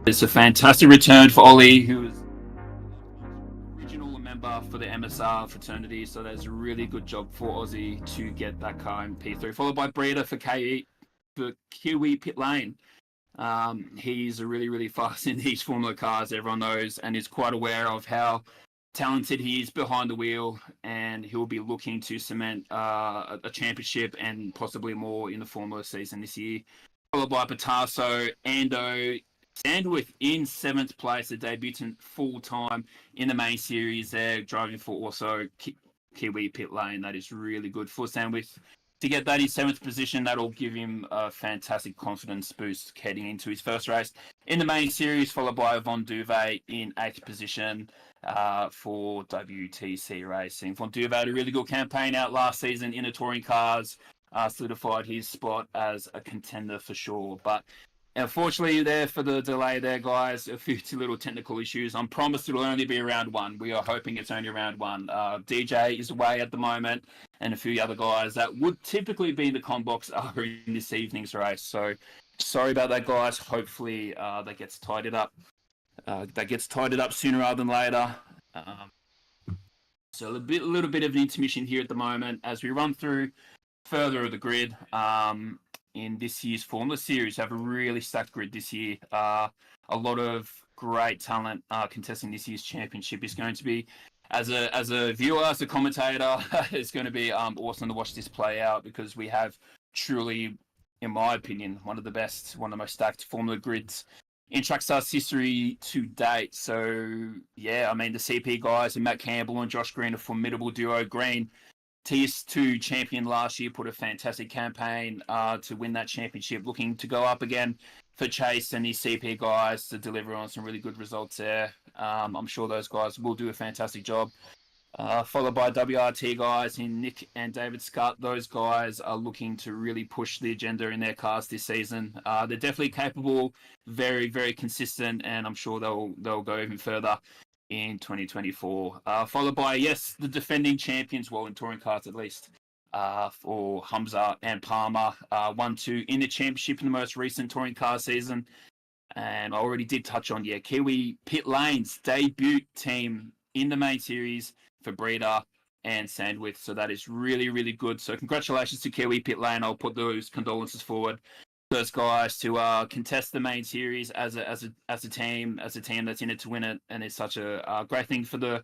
It's a fantastic return for Ollie, who was original member for the MSR fraternity. So that's a really good job for Aussie to get that car in P3, followed by Breeder for KE for Kiwi Pit Lane. He's a really fast in these Formula cars, everyone knows, and is quite aware of how talented he is behind the wheel, and he'll be looking to cement a championship and possibly more in the Formula season this year. Followed by Patasso, Ando, Sandwith in seventh place, a debutant full time in the main series there, driving for also Kiwi Pit Lane. That is really good for Sandwith to get that in seventh position. That'll give him a fantastic confidence boost heading into his first race in the main series, followed by Von Duve in eighth position for WTC Racing. Von Duve had a really good campaign out last season in the touring cars, solidified his spot as a contender for sure. But unfortunately, there for the delay there, guys, a few little technical issues. I'm promised it'll only be round one. We are hoping it's only round one. DJ is away at the moment, and a few other guys that would typically be in the com box are in this evening's race. So sorry about that, guys. Hopefully that gets tidied up. Sooner rather than later. So a little bit of an intermission here at the moment as we run through further of the grid. In this year's Formula Series, have a really stacked grid this year. A lot of great talent contesting this year's championship. Is going to be, as a viewer, as a commentator, it's going to be awesome to watch this play out, because we have truly, in my opinion, one of the most stacked Formula grids in Trackstar's history to date. So yeah, I mean, the CP guys and Matt Campbell and Josh Green, a formidable duo. Green, TS2 champion last year, put a fantastic campaign to win that championship, looking to go up again for Chase and his CP guys to deliver on some really good results there. I'm sure those guys will do a fantastic job. Followed by WRT guys in Nick and David Scott. Those guys are looking to really push the agenda in their cars this season. They're definitely capable, very consistent, and I'm sure they'll go even further in 2024. Followed by, yes, the defending champions, well, in touring cars at least, for Hamza and Palmer. 1-2 in the championship in the most recent touring car season. And I already did touch on, Kiwi Pit Lane's debut team in the main series for Breeder and Sandwith. So that is really good. So congratulations to Kiwi Pit Lane. I'll put those condolences forward. Those guys to contest the main series as a team that's in it to win it, and it's such a great thing for the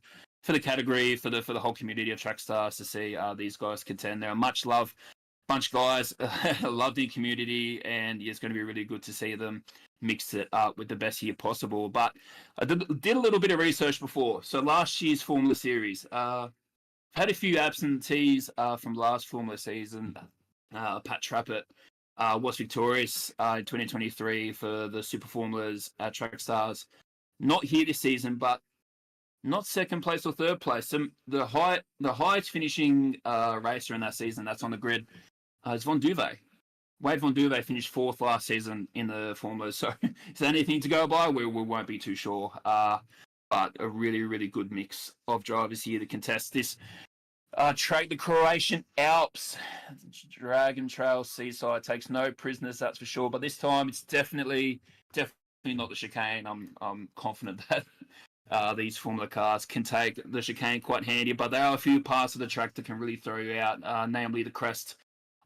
category, for the whole community of track stars to see these guys contend. They're a much loved bunch of guys, loved in community, and it's going to be really good to see them mix it up with the best year possible. But I did a little bit of research before. So last year's Formula Series, had a few absentees from last Formula season. Pat Trappett was victorious in 2023 for the Super Formulas at Track Stars. Not here this season, but not second place or third place. So the highest finishing racer in that season that's on the grid is Von Duve. Wade Von Duve finished fourth last season in the Formulas. So is there anything to go by? We won't be too sure. But a really good mix of drivers here to contest this track. The Croatian Alps, Dragon Trail Seaside takes no prisoners, that's for sure. But this time it's definitely not the chicane. I'm confident that these Formula cars can take the chicane quite handy. But there are a few parts of the track that can really throw you out, namely the crest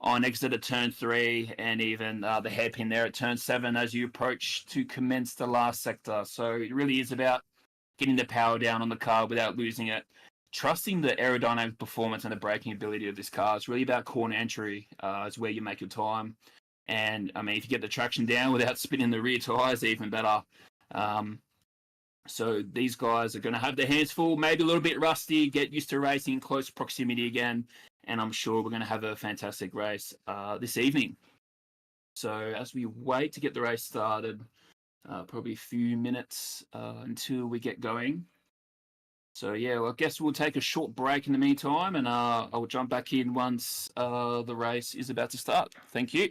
on exit at turn 3, and even the hairpin there at turn 7 as you approach to commence the last sector. So it really is about getting the power down on the car without losing it. Trusting the aerodynamic performance and the braking ability of this car. It's really about corner entry is where you make your time. And, I mean, if you get the traction down without spinning the rear tyres, even better. So these guys are going to have their hands full, maybe a little bit rusty, get used to racing in close proximity again. And I'm sure we're going to have a fantastic race this evening. So as we wait to get the race started, probably a few minutes until we get going. So yeah, well, I guess we'll take a short break in the meantime, and I'll jump back in once the race is about to start. Thank you.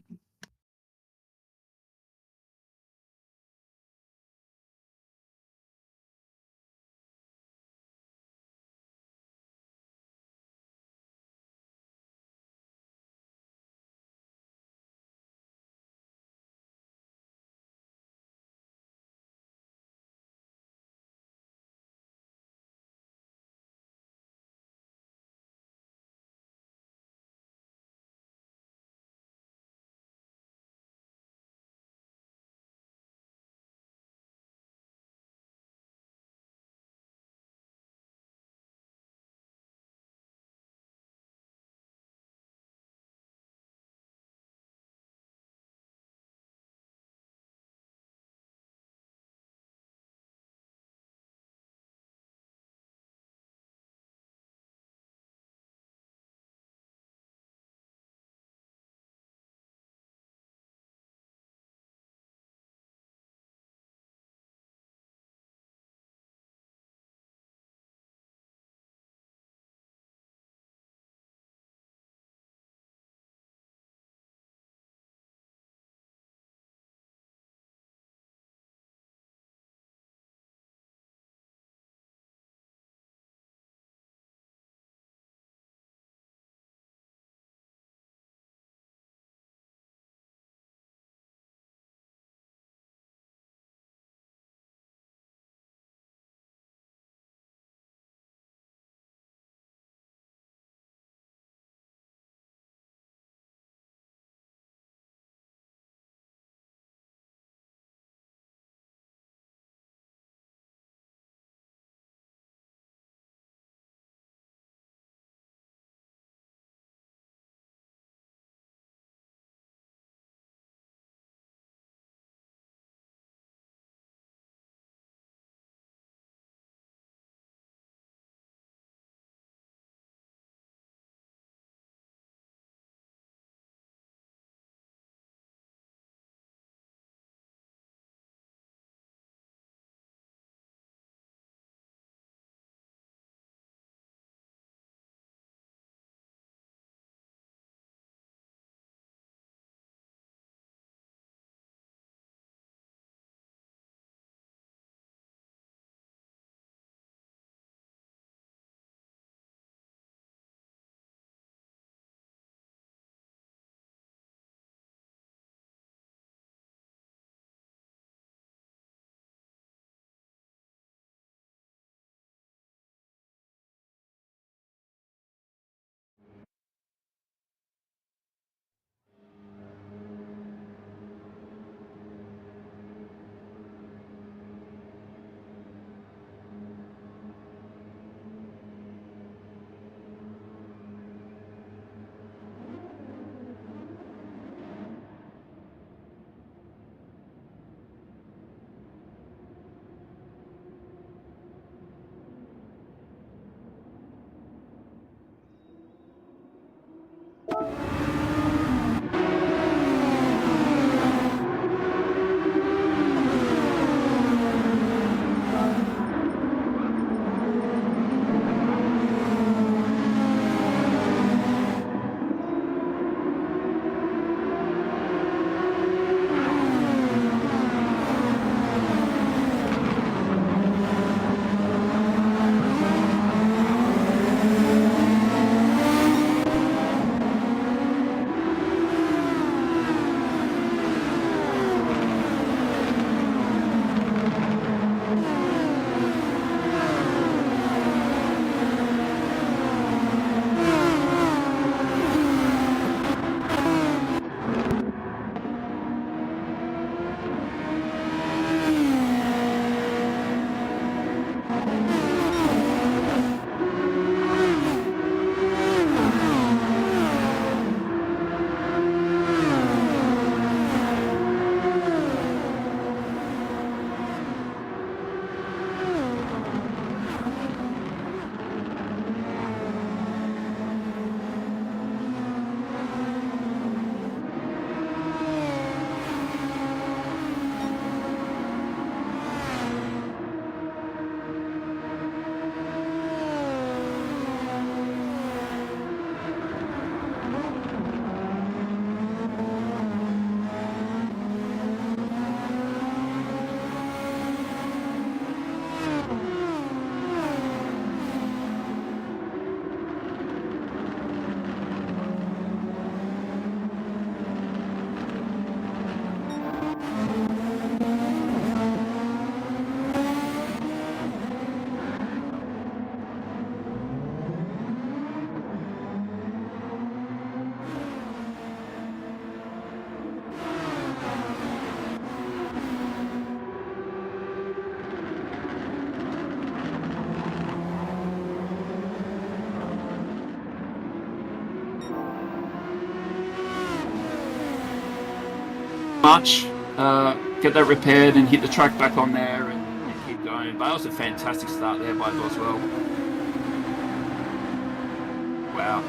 touch, get that repaired and hit the track back on there and keep going. But that was a fantastic start there by Boswell. Wow.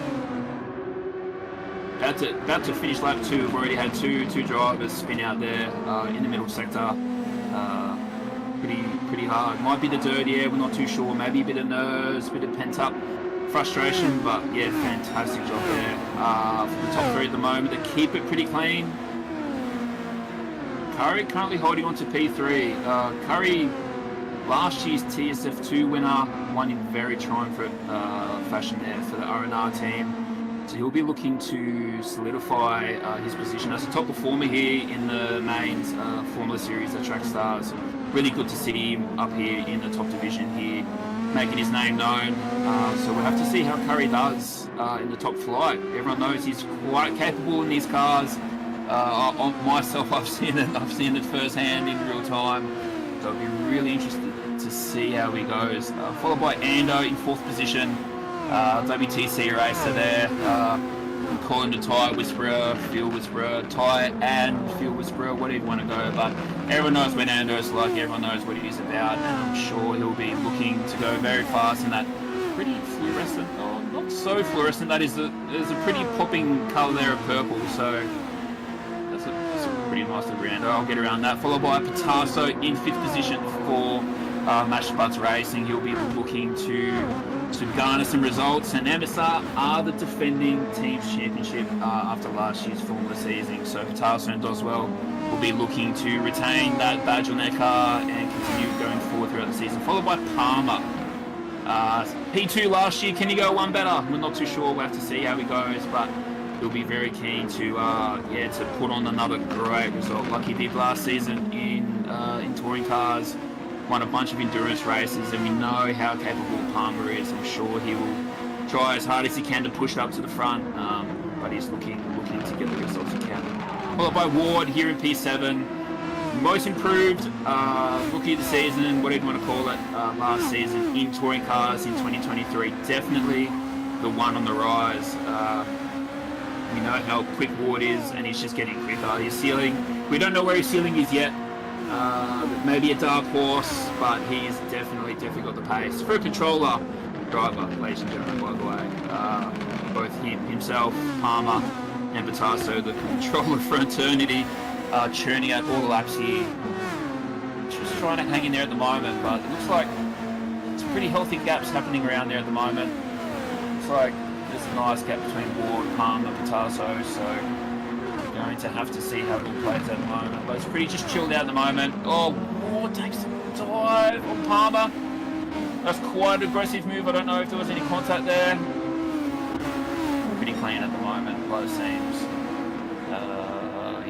About to finish lap 2. We've already had two drivers spin out there in the middle sector. Pretty hard. Might be the dirty air, we're not too sure. Maybe a bit of nerves, a bit of pent up frustration, but yeah, fantastic job there for the top 3 at the moment. They keep it pretty clean. Curry currently holding on to P3. Curry, last year's TSF2 winner, won in very triumphant fashion there for the R&R team. So he'll be looking to solidify his position as a top performer here in the mains Formula Series at Track Stars. Really good to see him up here in the top division here, making his name known. So we'll have to see how Curry does in the top flight. Everyone knows he's quite capable in these cars. Myself, I've seen it firsthand in real time. So I'll be really interested to see how he goes. Followed by Ando in 4th position. WTC racer there. Call him the tyre whisperer, fuel whisperer, tyre and fuel whisperer, whatever you want to go. But everyone knows what Ando's like, everyone knows what he's about, and I'm sure he'll be looking to go very fast in that pretty fluorescent, or not so fluorescent, there's a pretty popping colour there of purple, so that's a pretty nice little Ando. I'll get around that. Followed by Patasso in 5th position for Mash Spuds Racing. He'll be looking to garner some results, and MSR are the defending team's championship after last year's Formula season. So Patasso and Doswell will be looking to retain that badge on their car and continue going forward throughout the season. Followed by Palmer. P2 last year, can he go one better? We're not too sure, we'll have to see how he goes, but he'll be very keen to put on another great result like he did last season in touring cars. Won a bunch of endurance races, and we know how capable Palmer is. I'm sure he will try as hard as he can to push up to the front, but he's looking to get the results he can. Followed by Ward here in P7. Most improved rookie of the season, whatever you want to call it, last season in touring cars in 2023. Definitely the one on the rise. We know how quick Ward is, and he's just getting quicker. His ceiling, we don't know where his ceiling is yet. Maybe a dark horse, but he's definitely got the pace. For a controller driver, ladies and gentlemen, by the way. Both himself, Palmer, and Patasso, the controller fraternity, churning out all the laps here. Just trying to hang in there at the moment, but it looks like it's pretty healthy gaps happening around there at the moment. Looks like there's a nice gap between Ward, Palmer, Patasso, so we're going to have to see how it all plays at the moment. But it's pretty just chilled out at the moment. Oh, Ward takes a dive on Palmer. That's quite an aggressive move. I don't know if there was any contact there. Pretty clean at the moment by the seams.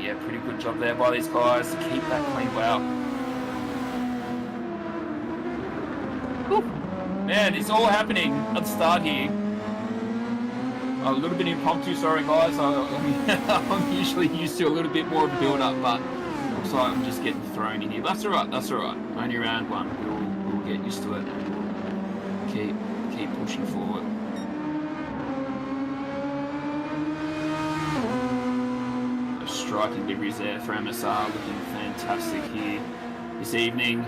Yeah, pretty good job there by these guys to keep that clean. Wow. Whew. Man, it's all happening at the start here. A little bit impromptu, sorry guys. I'm usually used to a little bit more of a build-up, but looks like I'm just getting thrown in here. That's alright, that's alright. Only round one. We'll get used to it. Keep pushing forward. Those striking liveries there for MSR, looking fantastic here this evening.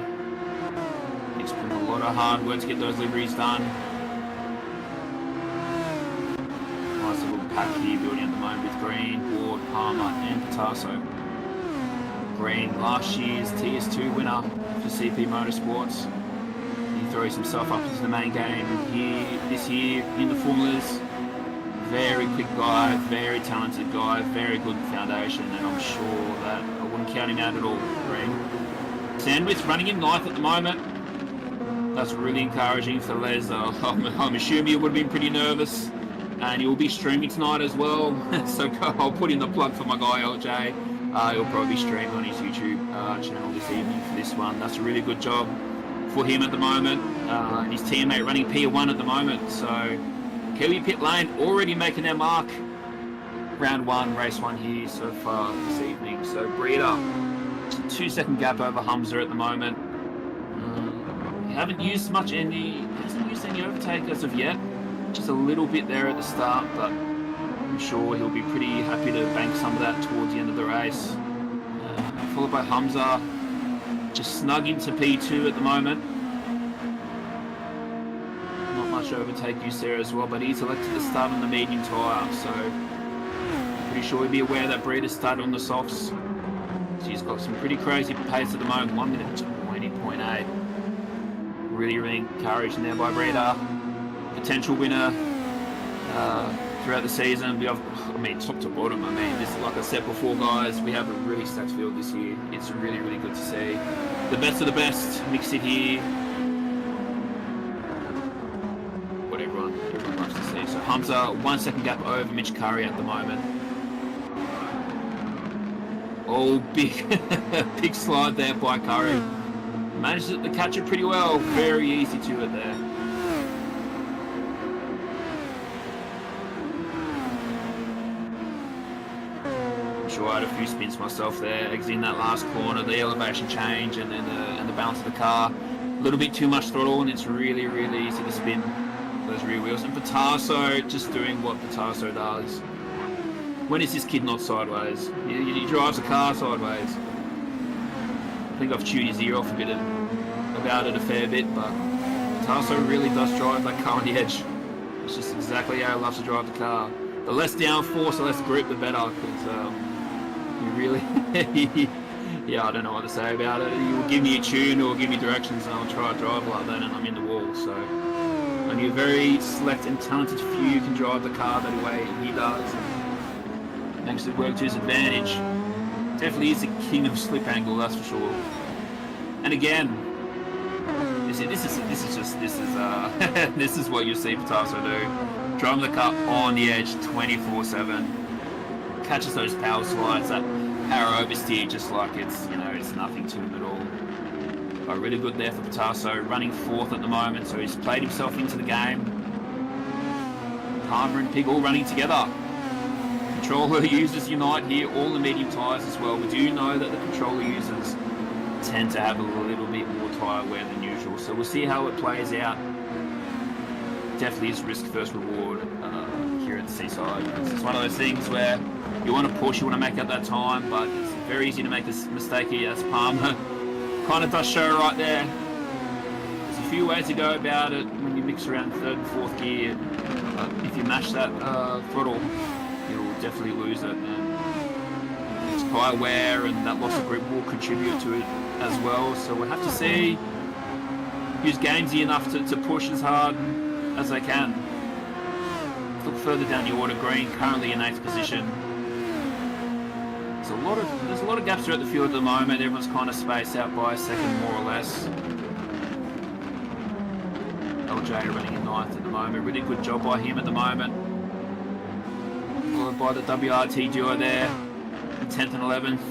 It's been a lot of hard work to get those liveries done. Nice little pack here building at the moment with Green, Ward, Palmer and Patasso. Green, last year's TS2 winner for CP Motorsports. He throws himself up into the main game here this year in the formulas. Very quick guy, very talented guy, very good foundation, and I'm sure that I wouldn't count him out at all. Green. Sandwich running in 9th at the moment. That's really encouraging for Les. I'm assuming he would have been pretty nervous. And he will be streaming tonight as well. So I'll put in the plug for my guy LJ. He'll probably stream on his YouTube channel this evening for this one. That's a really good job for him at the moment. And his teammate running P1 at the moment. So Kelly Pit Lane already making their mark. Round 1, race 1 here so far this evening. So Breeder, 2-second gap over Humza at the moment. Haven't used much any overtake as of yet. Just a little bit there at the start, but I'm sure he'll be pretty happy to bank some of that towards the end of the race. followed by Hamza. Just snug into P2 at the moment. Not much overtake use there as well, but he's elected to start on the medium tyre, so pretty sure he'd be aware that Breeder started on the softs. So he's got some pretty crazy pace at the moment, 1 minute 20.8. Really encouraging there by Breeder. Potential winner throughout the season. We have, I mean, top to bottom. I mean, this, like I said before, guys, we have a really stacked field this year. It's really good to see. The best of the best mixed in here. What everyone loves to see. So Hamza, 1 second gap over Mitch Curry at the moment. Oh, big slide there by Curry. Managed to catch it pretty well. Very easy to it there. I'm sure I had a few spins myself there. Exiting that last corner, the elevation change, and then the balance of the car. A little bit too much throttle, and it's really easy to spin those rear wheels. And Patasso just doing what Patasso does. When is this kid not sideways? He drives a car sideways. I think I've chewed his ear off about it a fair bit, but Tasso really does drive that car on the edge. It's just exactly how he loves to drive the car. The less downforce, the less grip, the better, because he really, yeah, I don't know what to say about it. He will give me a tune or give me directions, and I'll try to drive like that, and I'm in the wall. So only a very select and talented few can drive the car that way he does. Makes it work to his advantage. Definitely is the king of slip angle, that's for sure. And again, this is what you see Patasso do. Driving the car on the edge 24/7. Catches those power slides, that power oversteer, just like it's nothing to him at all. But really good there for Patasso, running fourth at the moment, so he's played himself into the game. Palmer and Pig all running together. Controller users unite here, all the medium tyres as well. We do know that the controller users tend to have a little bit more tyre wear than usual, so we'll see how it plays out. Definitely is risk first reward here at the Seaside. It's one of those things where you want to push, you want to make up that time, but it's very easy to make this mistake here, as Palmer kind of does show right there. There's a few ways to go about it when you mix around third and fourth gear. If you mash that throttle, you'll definitely lose it, and it's tyre wear and that loss of grip will contribute to it as well. So we'll have to see who's gamesy enough to push as hard as they can. Look further down the order. Green currently in 8th position. There's a lot of gaps throughout the field at the moment. Everyone's kind of spaced out by a second more or less. LJ running in 9th at the moment. Really good job by him at the moment. Followed by the WRT duo there, 10th and 11th.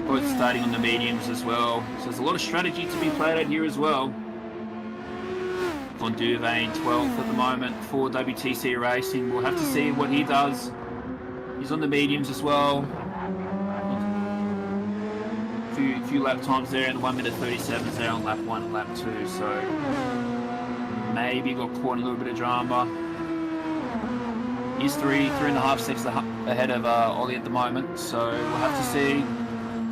Both starting on the mediums as well. So there's a lot of strategy to be played out here as well. Von Duvain 12th at the moment for WTC Racing. We'll have to see what he does. He's on the mediums as well. Few lap times there, and 1 minute 37 there on lap 1 and lap 2. So maybe got caught in a little bit of drama. He's 3.5 seconds ahead of Ollie at the moment, so we'll have to see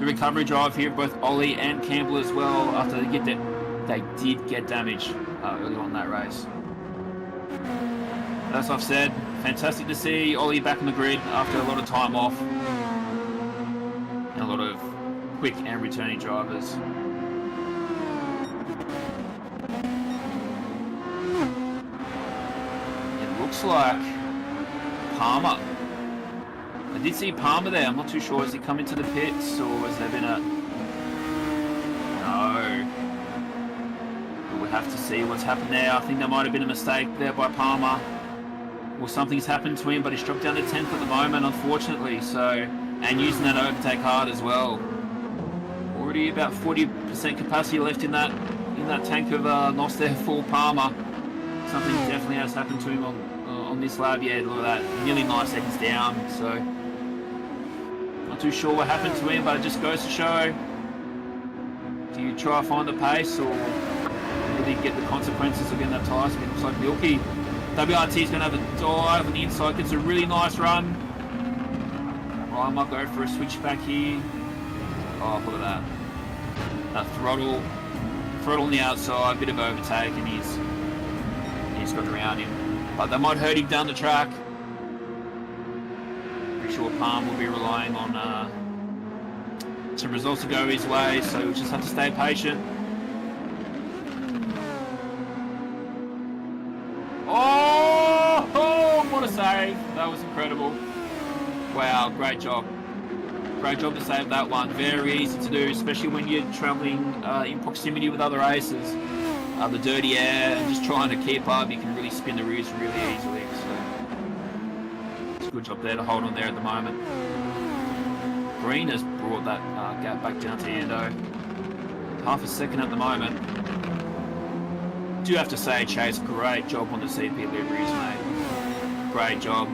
the recovery drive here, both Ollie and Campbell as well, after they did get damage early on that race. As I've said, fantastic to see Ollie back on the grid after a lot of time off, and a lot of quick and returning drivers. It looks like Palmer. I did see Palmer there. I'm not too sure. Has he come into the pits, or has there been a... No. We'll have to see what's happened there. I think there might have been a mistake there by Palmer, or something's happened to him, but he's dropped down to 10th at the moment, unfortunately. So, and using that overtake hard as well. Already about 40% capacity left in that tank of NOS there for Palmer. Something definitely has happened to him on this lap. Yeah, look at that, nearly 9 seconds down. So not too sure what happened to him, but it just goes to show, do you try to find the pace, or really get the consequences of getting that tyre spin? Looks like Milky. WRT's going to have a dive on the inside, gets a really nice run. I might go for a switchback here. Oh, look at that. Throttle on the outside, bit of overtake, and he's got around him. But that might hurt him down the track. Pretty sure Palm will be relying on some results to go his way, so we'll just have to stay patient. Oh, what a save. That was incredible. Wow, great job. Great job to save that one. Very easy to do, especially when you're travelling in proximity with other races. The dirty air and just trying to keep up, you can really spin the rears really easily. So it's a good job there to hold on there at the moment. Green has brought that gap back down to Ando. Half a second at the moment. Do have to say, Chase, great job on the CP liveries, mate. Great job.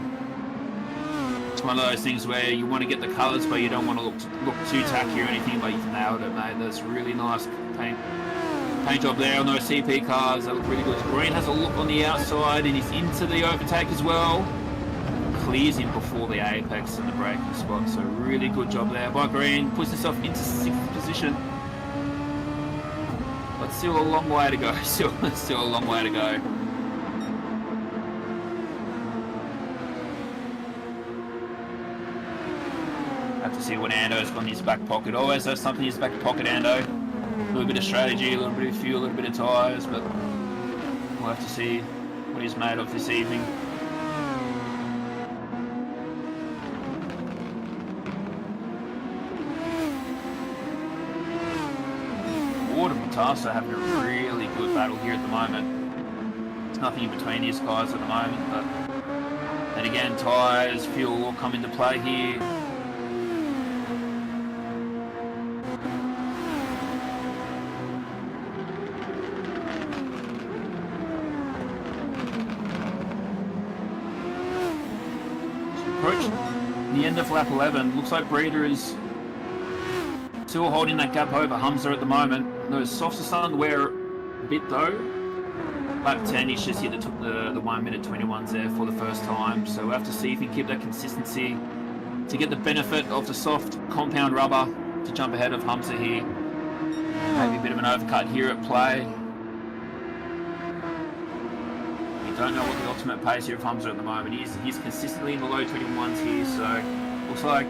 It's one of those things where you want to get the colours, but you don't want to look too tacky or anything, but you've nailed it, mate. That's really nice paint job there on those CP cars. That look really good. Green has a look on the outside and he's into the overtake as well. Clears him before the apex and the braking spot, so really good job there by Green. Puts himself into 6th position. But still a long way to go. Still a long way to go. Have to see what Ando's got in his back pocket. Always has something in his back pocket, Ando. A little bit of strategy, a little bit of fuel, a little bit of tyres, but we'll have to see what he's made of this evening. Ward and Matassa having a really good battle here at the moment. There's nothing in between these guys at the moment, but then again, tyres, fuel all come into play here. The end of lap 11, looks like Breeder is still holding that gap over Humza at the moment. Those softs are starting to wear a bit though. Lap 10, he's just hit the 1 minute 21s there for the first time, so we'll have to see if he can keep that consistency to get the benefit of the soft compound rubber to jump ahead of Humza here. Maybe a bit of an overcut here at play. Don't know what the ultimate pace here of Humza at the moment. He's consistently in the low 21s here, so looks like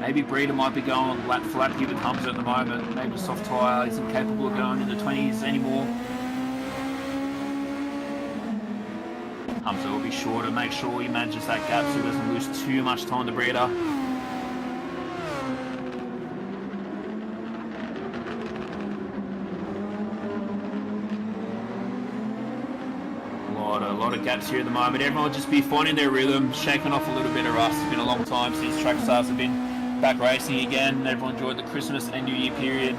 maybe Breeder might be going lap for lap here with Humza at the moment. Maybe a soft tyre isn't capable of going in the 20s anymore. Humza will be sure to make sure he manages that gap so he doesn't lose too much time to Breeder. A lot of gaps here at the moment. Everyone will just be finding their rhythm, shaking off a little bit of rust. It's been a long time since track stars have been back racing again. Everyone enjoyed the Christmas and New Year period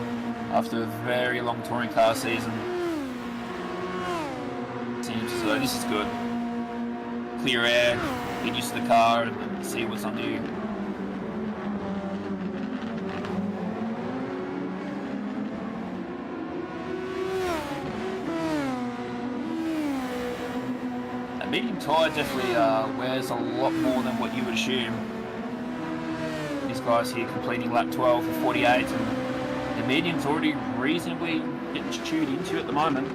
after a very long touring car season. So this is good. Clear air, get used to the car and see what's on you. Medium tyre definitely wears a lot more than what you would assume. These guys here completing lap 12 for 48, and the medium's already reasonably getting chewed into at the moment.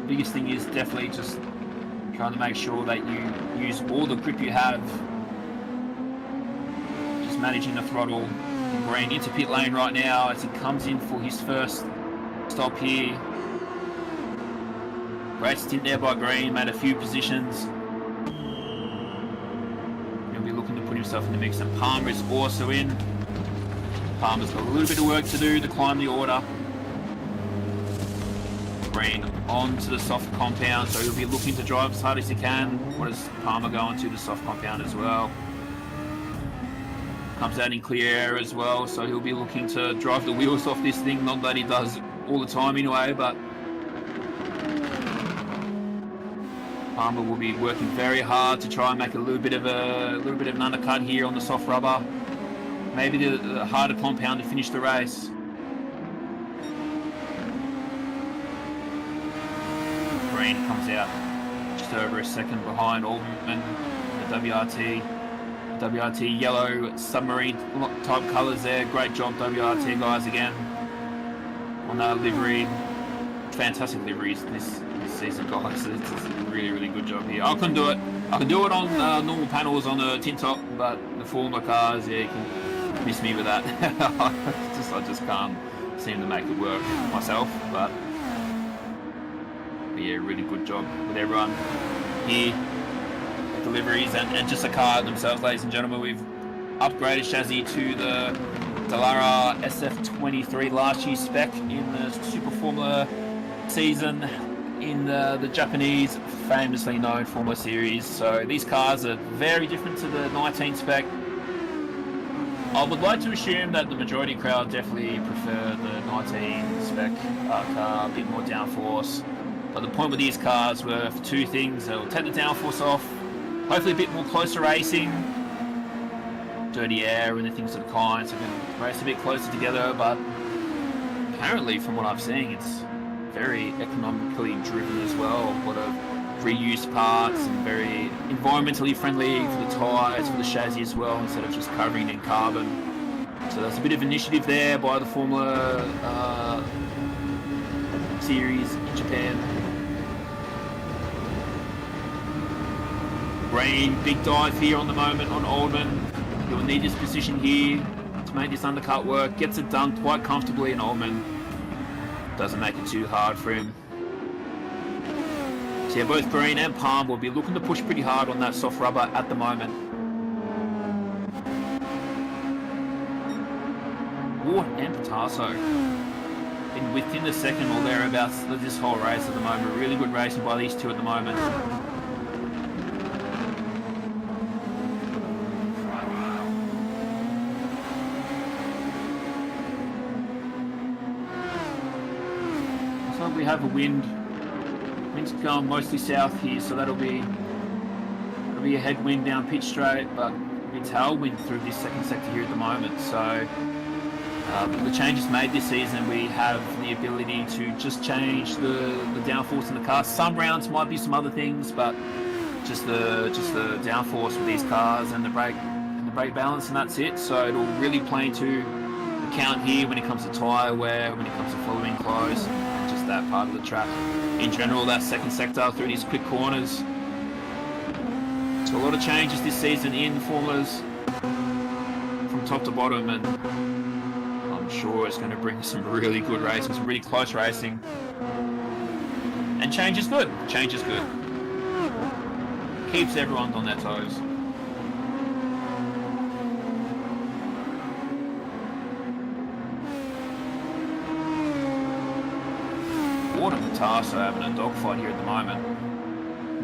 Biggest thing is definitely just trying to make sure that you use all the grip you have. Just managing the throttle. Green into pit lane right now as he comes in for his first stop here. Great stint there by Green, made a few positions. He'll be looking to put himself in the mix, and Palmer is also in. Palmer's got a little bit of work to do to climb the order. Green onto the soft compound, so he'll be looking to drive as hard as he can. What is Palmer going to the soft compound as well? Comes out in clear air as well, so he'll be looking to drive the wheels off this thing. Not that he does all the time anyway, but Palmer will be working very hard to try and make a little bit of an undercut here on the soft rubber. Maybe the harder compound to finish the race. Green comes out just over a second behind Alderman, the WRT. WRT yellow submarine type colours there. Great job, WRT guys, again on that livery. Fantastic liveries this season, guys. It's a really good job here. I couldn't do it. I can do it on normal panels on a tin top, but the Formula cars, yeah, you can miss me with that. I just can't seem to make it work myself. But yeah, really good job with everyone here. Deliveries and just the car themselves, ladies and gentlemen. We've upgraded chassis to the Dallara SF23 last year's spec in the Super Formula season in the Japanese famously known Formula series. So these cars are very different to the 19 spec. I would like to assume that the majority crowd definitely prefer the 19 spec car, a bit more downforce. But the point with these cars were for two things: they'll take the downforce off, hopefully a bit more closer racing, dirty air and things of the kind, so we can race a bit closer together. But apparently, from what I've seen, it's very economically driven as well. A lot of reused parts and very environmentally friendly for the tyres, for the chassis as well, instead of just covering in carbon. So that's a bit of initiative there by the Formula series in Japan. Green, big dive here on the moment on Oldman. He'll need this position here to make this undercut work. Gets it done quite comfortably, and Oldman doesn't make it too hard for him. So yeah, both Green and Palm will be looking to push pretty hard on that soft rubber at the moment. Ward and Patasso in within the second or thereabouts this whole race at the moment. Really good racing by these two at the moment. So we have a wind. Wind's going mostly south here, so that'll be a headwind down pitch straight, but it's tailwind through this second sector here at the moment. So the changes made this season, we have the ability to just change the downforce in the car. Some rounds might be some other things, but just the downforce with these cars and the brake balance, and that's it. So it'll really play into account here when it comes to tyre wear, when it comes to following close, and just that part of the track. In general, that second sector through these quick corners. So a lot of changes this season in formulas from top to bottom, and I'm sure it's going to bring some really good racing, some really close racing. And change is good. Change is good. Keeps everyone on their toes. Ward and Patasso having a dogfight here at the moment.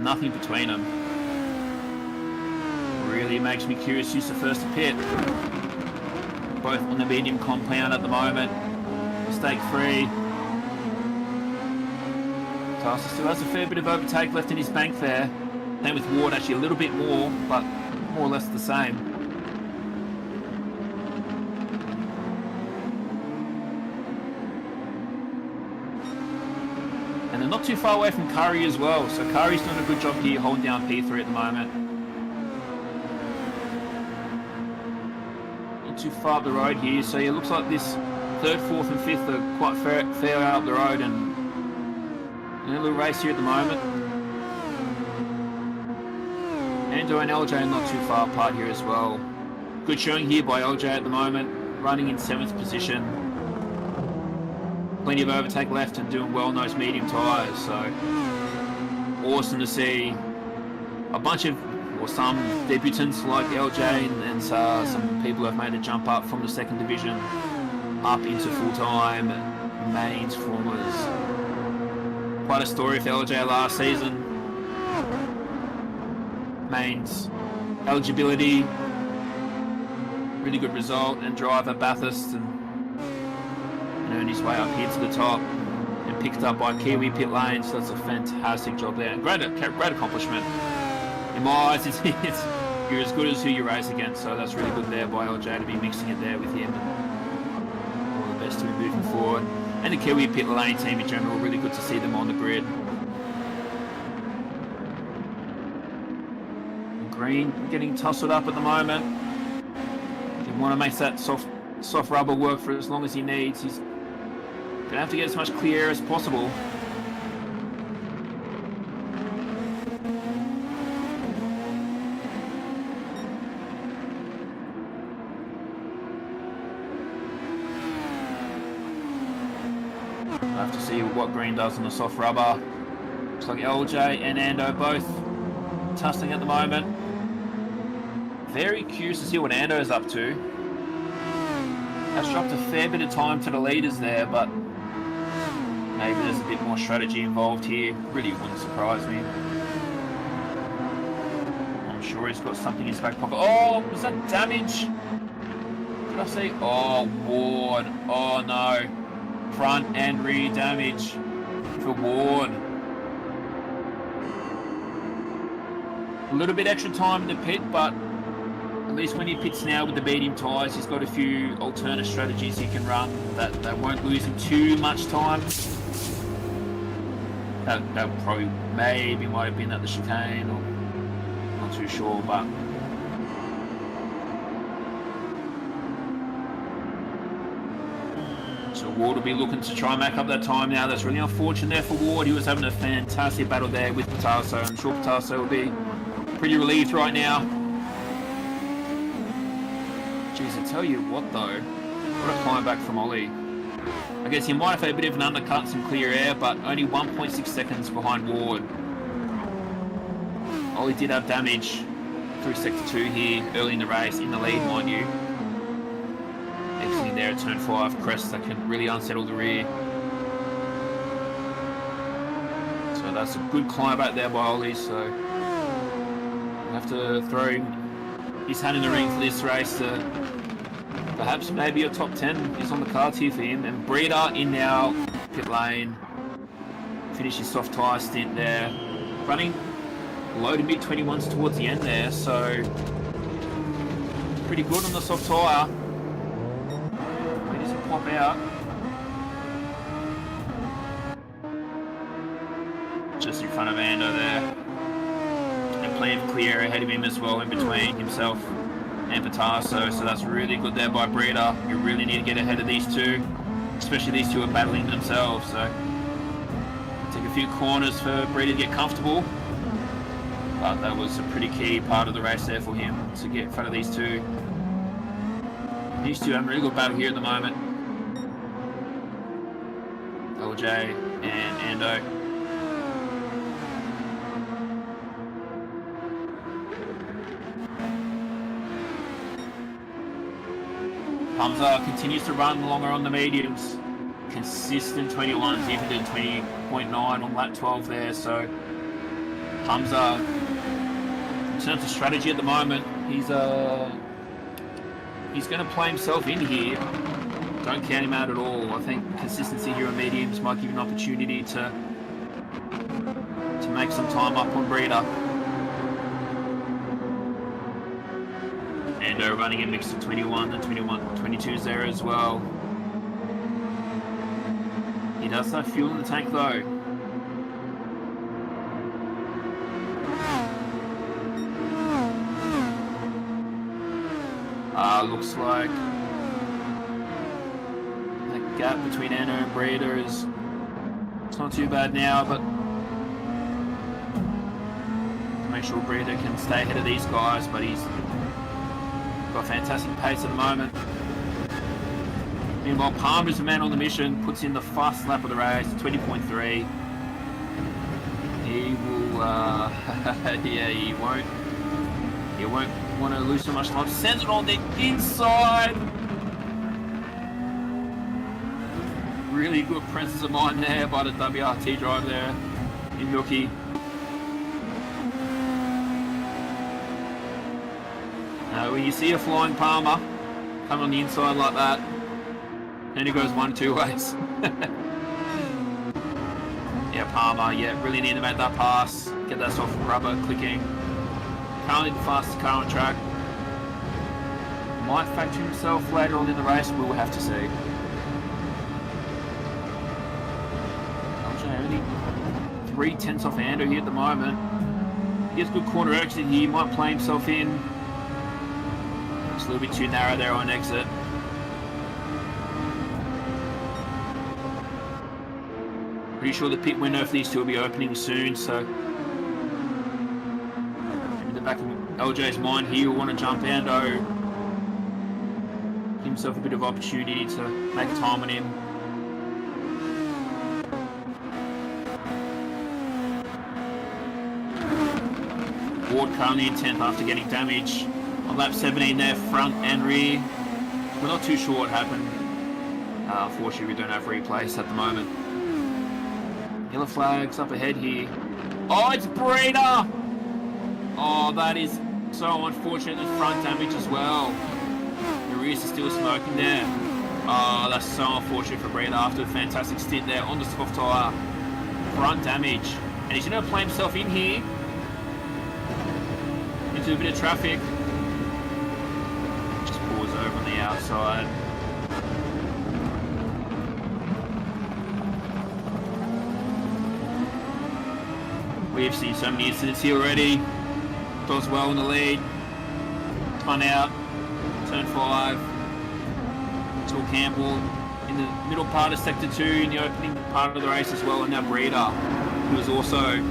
Nothing between them. Really makes me curious who's the first to pit. Both on the medium compound at the moment. Mistake free. Patasso still has a fair bit of overtake left in his bank there. Same with Ward, actually a little bit more, but more or less the same. And they're not too far away from Curry as well, so Curry's doing a good job here holding down P3 at the moment. Not too far up the road here, so yeah, it looks like this third, fourth and fifth are quite fair out up the road, and a little race here at the moment. Ando and LJ not too far apart here as well. Good showing here by LJ at the moment, running in 7th position. Plenty of overtake left and doing well on those medium tyres, so awesome to see a bunch of, or some debutants like LJ and some people who have made a jump up from the 2nd division up into full-time mains formulas. Quite a story for LJ last season. Mains eligibility, really good result, and drive at Bathurst, and earned his way up here to the top and picked up by Kiwi Pit Lane. So that's a fantastic job there. Great accomplishment. In my eyes, you're as good as who you race against, so that's really good there by LJ to be mixing it there with him. All the best to be moving forward. And the Kiwi Pit Lane team in general, really good to see them on the grid. Green getting tussled up at the moment. He want to make that soft rubber work for as long as he needs. He's going to have to get as much clear air as possible. We'll have to see what Green does on the soft rubber. Looks like LJ and Ando both tussling at the moment. Very curious to see what Ando is up to. Has dropped a fair bit of time to the leaders there, but maybe there's a bit more strategy involved here. Really wouldn't surprise me. I'm sure he's got something in his back pocket. Oh, was that damage? Did I see? Oh, Ward. Oh no. Front and rear damage for Ward. A little bit extra time in the pit, but at least when he pits now with the medium tyres, he's got a few alternate strategies he can run that won't lose him too much time. That probably maybe might have been at the chicane, or not too sure, but so Ward will be looking to try and make up that time now. That's really unfortunate there for Ward. He was having a fantastic battle there with Patasso. I'm sure Patasso will be pretty relieved right now. Jeez, I tell you what though, what a climb back from Ollie. I guess he might have had a bit of an undercut, some clear air, but only 1.6 seconds behind Ward. Ollie did have damage through sector 2 here, early in the race, in the lead mind you. Exiting there at turn 5, crest that can really unsettle the rear. So that's a good climb back there by Ollie, so we'll have to throw his hat in the ring for this race. Perhaps maybe a top 10 is on the cards here for him. And Breeder in now, pit lane. Finish his soft tyre stint there. Running low to mid 21s towards the end there, so pretty good on the soft tyre. He doesn't pop out. Just in front of Ando there. And plenty of clear ahead of him as well, in between himself and Patasso, so that's really good there by Breeder. You really need to get ahead of these two, especially these two are battling themselves, so take a few corners for Breeder to get comfortable, but that was a pretty key part of the race there for him, to get in front of these two. These two have a really good battle here at the moment. LJ and Ando. Hamza continues to run longer on the mediums. Consistent 21s, even did 20.9 on lap 12 there. So Hamza, in terms of strategy at the moment, he's going to play himself in here. Don't count him out at all. I think consistency here on mediums might give him an opportunity to make some time up on Breeder. Ando running a mix of 21 and 22s there as well. He does have fuel in the tank though. Looks like that gap between Ando and Breeder is, it's not too bad now, but to make sure Breeder can stay ahead of these guys, but he's got fantastic pace at the moment. Meanwhile, Palmer's the man on the mission, puts in the fastest lap of the race, 20.3. He will, yeah, he won't want to lose so much time. Sends it on the inside. Really good presence of mind there by the WRT driver there in Yuki. When you see a flying Palmer come on the inside like that, and he goes 1-2 ways. Yeah, Palmer, yeah, really need to make that pass, get that soft rubber clicking. Currently the fastest car on track. Might factor himself later on in the race, we'll have to see. Only 3/10 off Ando here at the moment. He has good corner exit here. He might play himself in. It's a little bit too narrow there on exit. Pretty sure the pit window for these two will be opening soon, so in the back of LJ's mind, he will want to jump Ando. Give himself a bit of opportunity to make time on him. Ward currently in 10th after getting damage on lap 17 there, front and rear. We're not too sure what happened. Unfortunately, we don't have replays at the moment. Yellow flags up ahead here. Oh, it's Breeder! Oh, that is so unfortunate. The front damage as well. The rears are still smoking there. Oh, that's so unfortunate for Breeder after a fantastic stint there on the soft tyre. Front damage. And he's going to play himself in here into a bit of traffic. Just pause over on the outside. We've seen so many incidents here already. Does well in the lead. Spun out. Turn 5. Saw Campbell in the middle part of Sector 2 in the opening part of the race as well. And now Breeder, who is also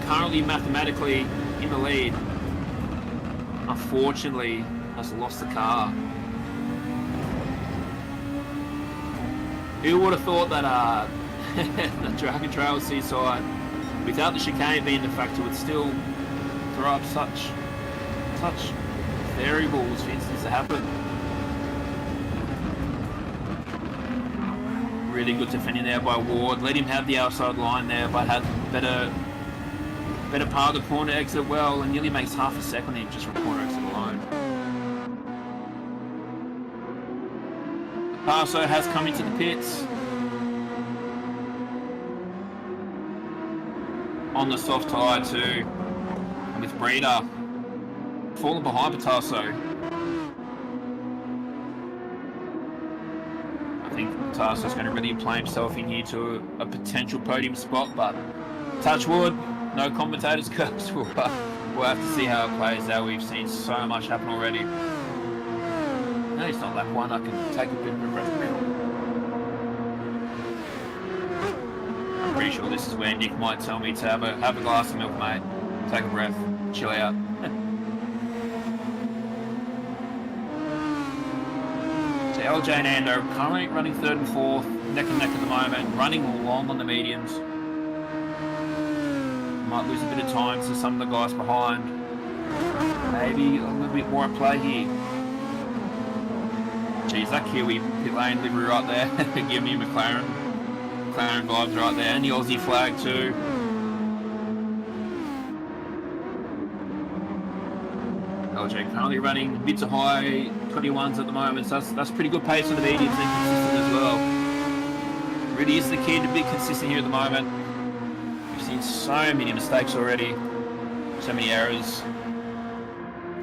currently mathematically in the lead, unfortunately has lost the car. Who would have thought that the Dragon Trail Seaside, without the chicane being the factor, would still throw up such variables for instance to happen. Really good defending there by Ward. Let him have the outside line there, but had better part of the corner exit well, and nearly makes half a second in just from corner exit alone. Paso has come into the pits on the soft tyre too, with Breeder falling behind Patasso. I think Patasso's going to really play himself in here to a potential podium spot, but touch wood, no commentator's curse. We'll have to see how it plays out. We've seen so much happen already. No, it's not lap 1. I can take a bit of a breath now. I'm pretty sure this is where Nick might tell me to have a glass of milk, mate. Take a breath, chill out. So LJ and Ando currently running 3rd and 4th, neck and neck at the moment, running long on the mediums. Might lose a bit of time to some of the guys behind. Maybe a little bit more at play here. Geez, that Kiwi pit lane livery right there. Give me McLaren vibes right there, and the Aussie flag too. LJ currently running mid to high 21s at the moment, so that's pretty good pace for the mediums and consistent as well. Really is the key to be consistent here at the moment. We've seen so many mistakes already, so many errors.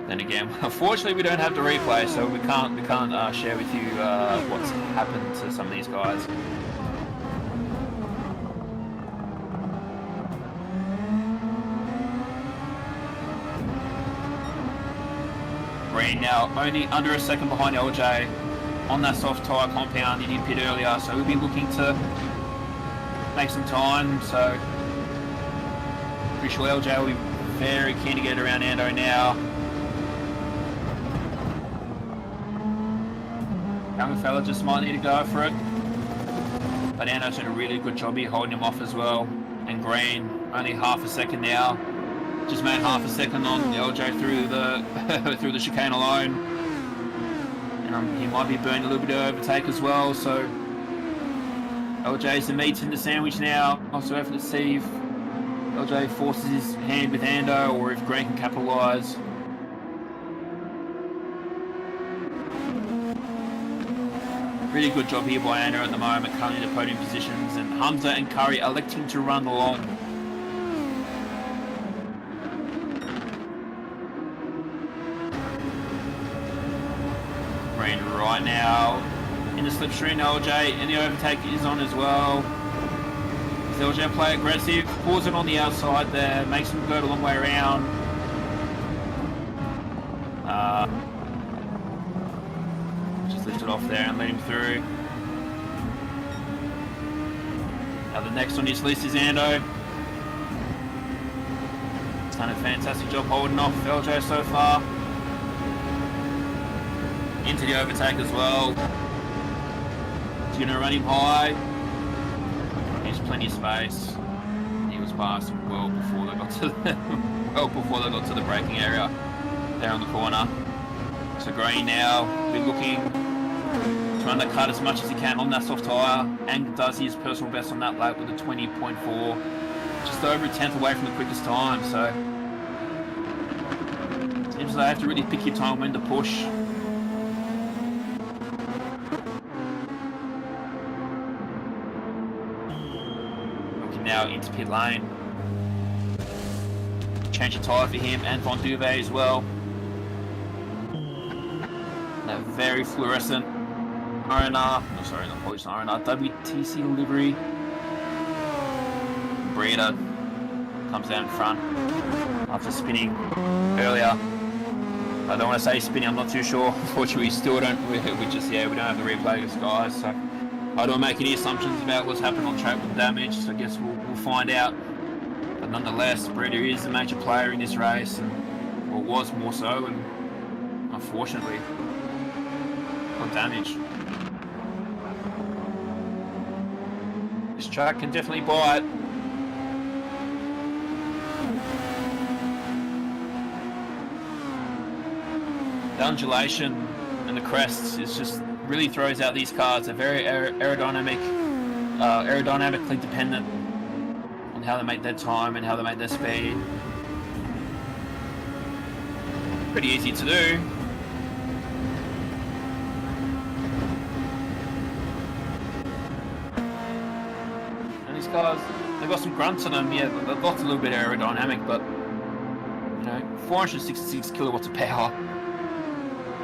Then again, unfortunately we don't have the replay, so we can't share with you what's happened to some of these guys. Green now only under a second behind LJ on that soft tyre compound. He did pit earlier, so we'll be looking to make some time. So pretty sure LJ will be very keen to get around Ando now. Young fella just might need to go for it. But Ando's doing a really good job here holding him off as well. And Green, only half a second now. Just made half a second on LJ through the through the chicane alone. And he might be burning a little bit of overtake as well. So LJ's the meat in the sandwich now. Also have to see if LJ forces his hand with Ando or if Green can capitalise. Really good job here by Ando at the moment, currently in the podium positions, and Hamza and Curry electing to run along. Green right now in the slipstream, LJ, and the overtake is on as well. LJ play aggressive, pulls it on the outside there, makes him go the long way around. Just lift it off there and let him through. Now the next on his list is Ando. He's done a fantastic job holding off LJ so far. Into the overtake as well. He's going to run him high. There's plenty of space. He was past him well before they got to the braking area there on the corner. So Green now be looking to undercut as much as he can on that soft tyre, and does his personal best on that lap with a 20.4, just over a tenth away from the quickest time. So seems like they have to really pick your time when to push. Now into pit lane. Change the tyre for him and Von Duvet as well. That very fluorescent RNR, no sorry, not polished RNR, WTC livery. Breeder comes down in front after spinning earlier. I don't want to say spinning, I'm not too sure. Unfortunately, we still don't, we don't have the replay, guys, so I don't make any assumptions about what's happened on track with damage, so I guess we'll find out. But nonetheless, Breeder is a major player in this race, and or was more so, and unfortunately got damage. This track can definitely bite. The undulation and the crests is just really throws out these cars. They're very aerodynamically dependent on how they make their time and how they make their speed. Pretty easy to do. And these cars, they've got some grunt to them. Yeah, they've got a little bit aerodynamic, but you know, 466 kilowatts of power.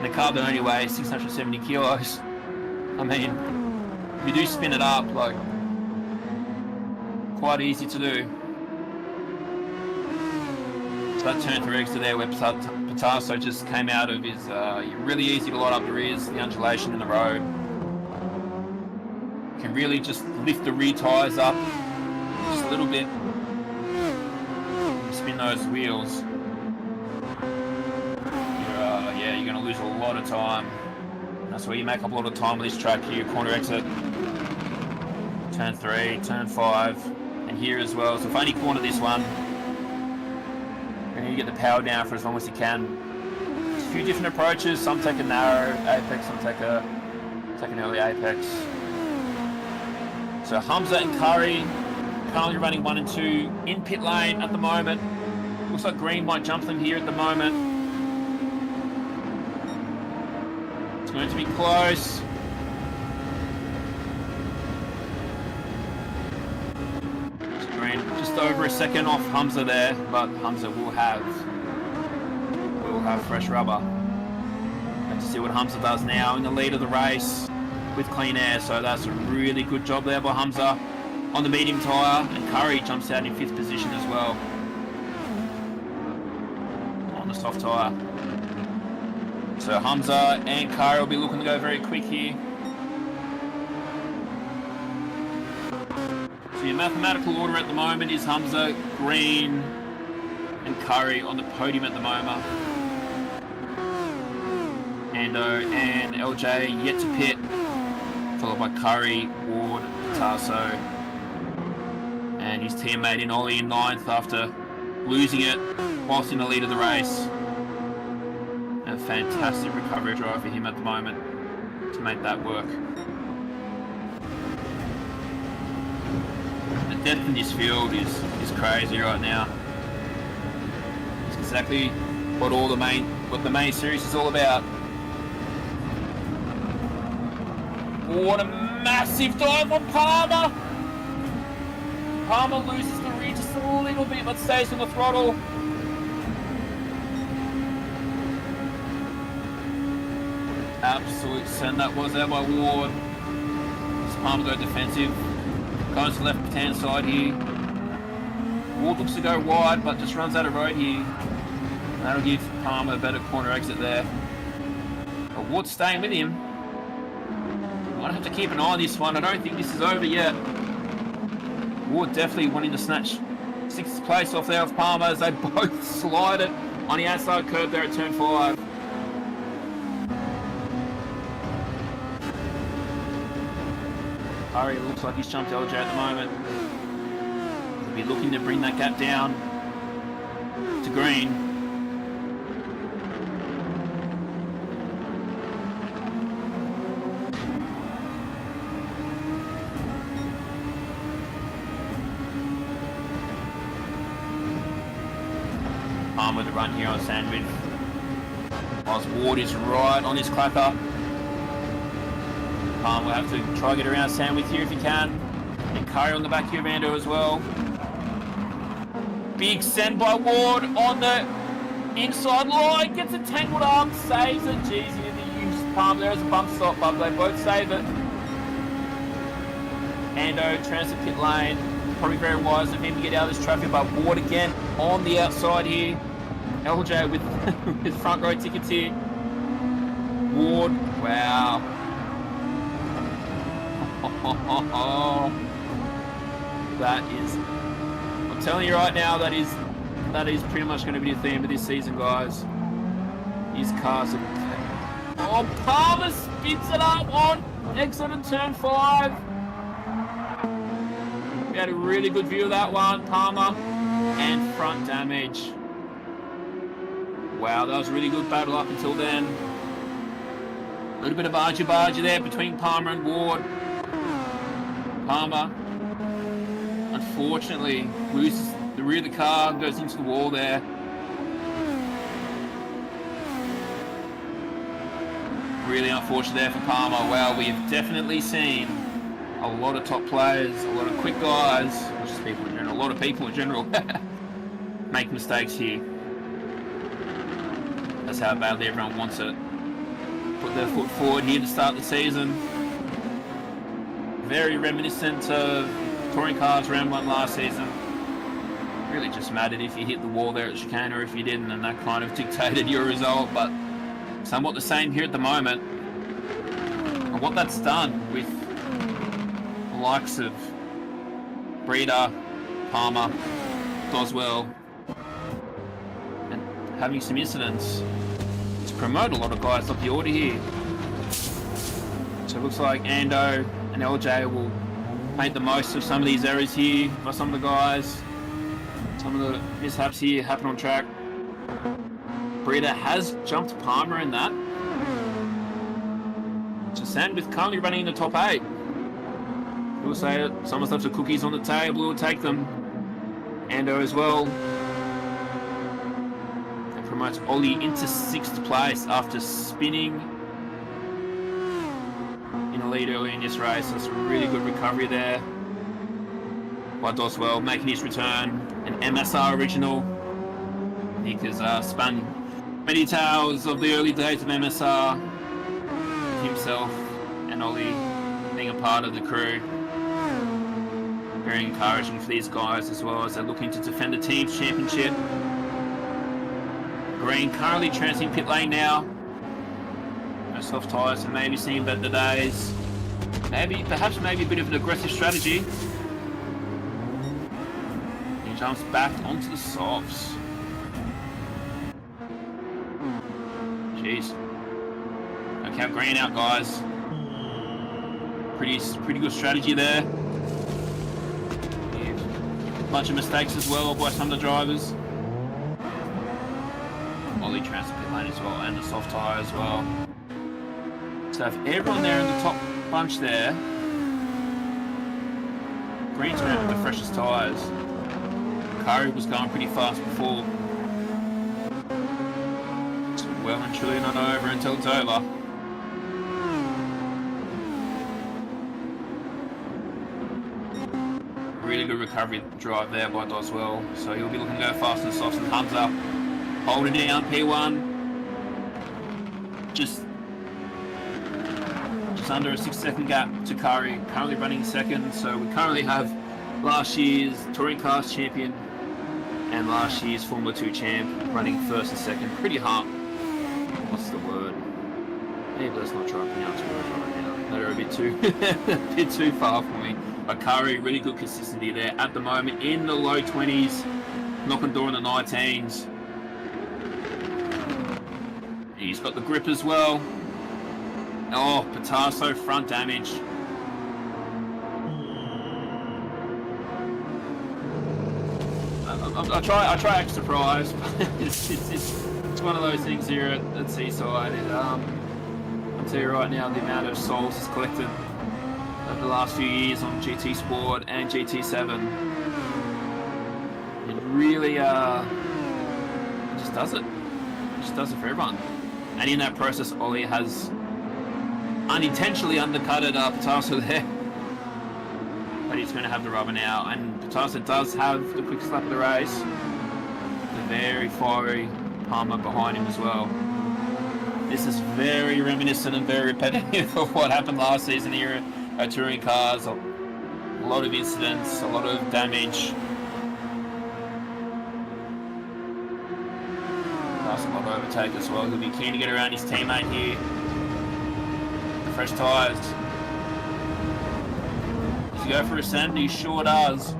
The car that only weighs 670 kilos. I mean, if you do spin it up, like, quite easy to do. So that turn 3 exit there where Patasso just came out of his, really easy to light up the rears, the undulation in the road. Can really just lift the rear tyres up just a little bit. Spin those wheels. You're going to lose a lot of time. That's where you make up a lot of time with this track here. Corner exit, turn 3, turn 5, and here as well. So if only corner this one, and you get the power down for as long as you can. There's a few different approaches. Some take a narrow apex, some take an early apex. So Hamza and Curry currently running 1 and 2 in pit lane at the moment. Looks like Green might jump them here at the moment. Going to be close. Green just over a second off Hamza there, but Hamza will have fresh rubber. Have to see what Hamza does now in the lead of the race with clean air. So that's a really good job there by Hamza on the medium tyre, and Curry jumps out in 5th position as well on the soft tyre. So Hamza and Curry will be looking to go very quick here. So your mathematical order at the moment is Hamza, Green and Curry on the podium at the moment. Ando and LJ yet to pit, followed by Curry, Ward, Tasso and his teammate in Ollie in 9th after losing it whilst in the lead of the race. A fantastic recovery drive for him at the moment to make that work. The depth in this field is crazy right now. It's exactly what the main series is all about. What a massive dive on Palmer! Palmer loses the rear just a little bit but stays on the throttle. Absolute send that was there by Ward. Palmer go defensive. Goes to the left-hand side here. Ward looks to go wide, but just runs out of road here. That'll give Palmer a better corner exit there. But Ward's staying with him. Might have to keep an eye on this one. I don't think this is over yet. Ward definitely wanting to snatch 6th place off there of Palmer as they both slide it on the outside curve there at turn 5. Curry looks like he's jumped LJ at the moment. He'll be looking to bring that gap down to green. Palmer to run here on Sandwich. Whilst Ward is right on his clapper. Palmer will have to try to get around Sandwich here if he can. And Curry on the back here of Ando as well. Big send by Ward on the inside line. Gets it tangled up. Saves it. Jeez, he didn't use Palmer. There is a bump stop, but they both save it. Ando transit pit lane. Probably very wise of him to get out of this traffic, but Ward again on the outside here. LJ with his front row tickets here. Ward, wow. That is, I'm telling you right now, that is pretty much going to be the theme of this season, guys. His cars are... Oh, Palmer spins it up on exit at turn 5. We had a really good view of that one, Palmer, and front damage. Wow, that was a really good battle up until then. A little bit of argy-bargy there between Palmer and Ward. Palmer, unfortunately, loses the rear of the car, goes into the wall there. Really unfortunate there for Palmer. Well, we've definitely seen a lot of top players, a lot of quick guys, not just people in general, a lot of people in general make mistakes here. That's how badly everyone wants it. Put their foot forward here to start the season. Very reminiscent of touring cars round 1 last season. Really just mattered if you hit the wall there at chicane or if you didn't, and that kind of dictated your result, but somewhat the same here at the moment. And what that's done with the likes of Breeder, Palmer, Doswell, and having some incidents to promote a lot of guys up the order here. So it looks like Ando and LJ will make the most of some of these errors here by some of the guys. Some of the mishaps here happen on track. Breeder has jumped Palmer in that. So Sandwich currently running in the top 8. We'll say it, someone's left the cookies on the table, we'll take them. Ando as well. And promotes Ollie into 6th place after spinning in the lead early in this race. That's a really good recovery there by Doswell, making his return. An MSR original. Nick has spun many tales of the early days of MSR. Himself and Ollie being a part of the crew. Very encouraging for these guys as well as they're looking to defend the team's championship. Green currently transiting pit lane now. No soft tyres, so maybe seeing better days. Perhaps maybe a bit of an aggressive strategy. He jumps back onto the softs. Jeez. Don't count Green out, guys. Pretty good strategy there. A bunch of mistakes as well by some of the drivers. Ollie transfer pit lane as well, and the soft tyre as well. So if everyone there in the top bunch there, Green's going to have the freshest tyres. Curry was going pretty fast before. It's well and truly not over until it's over. Really good recovery drive there by Doswell. So he'll be looking to go fast and soft, and Hamza holding down P1. Just just under a 6-second gap to Kari, currently running second. So we currently have last year's Touring Cars champion and last year's Formula 2 champ running first and second. Pretty hard. What's the word? Maybe let's not try to pronounce words right now. They're a bit too far for me. But Kari, really good consistency there at the moment in the low 20s, knocking door in the 19s. He's got the grip as well. Oh, Patasso front damage. I try act surprised, but it's one of those things here at Seaside. I'll tell you right now, the amount of souls is collected over the last few years on GT Sport and GT7. It really just does it. It just does it for everyone. And in that process, Ollie has unintentionally undercutted Patasso there. But he's going to have the rubber now. And Patasso does have the quick slap of the race. The very fiery Palmer behind him as well. This is very reminiscent and very repetitive of what happened last season here at Touring Cars. A lot of incidents, a lot of damage. Nice, a lot of overtake as well. He'll be keen to get around his teammate here. Fresh tyres. Does he go for a send? He sure does.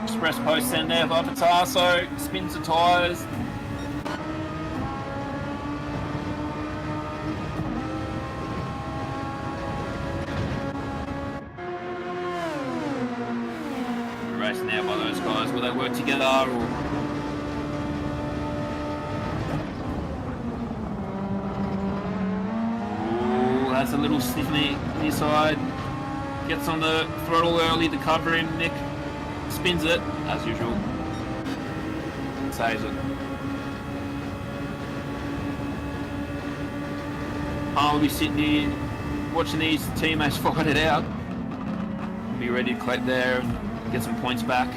Express post send there by Patasso. Spins the tyres. Racing now by those guys. Will they work together or? Has a little sniff near side. Gets on the throttle early to cover him. Nick spins it as usual. Saves it. I'll be sitting here watching these teammates fight it out. Be ready to collect there and get some points back.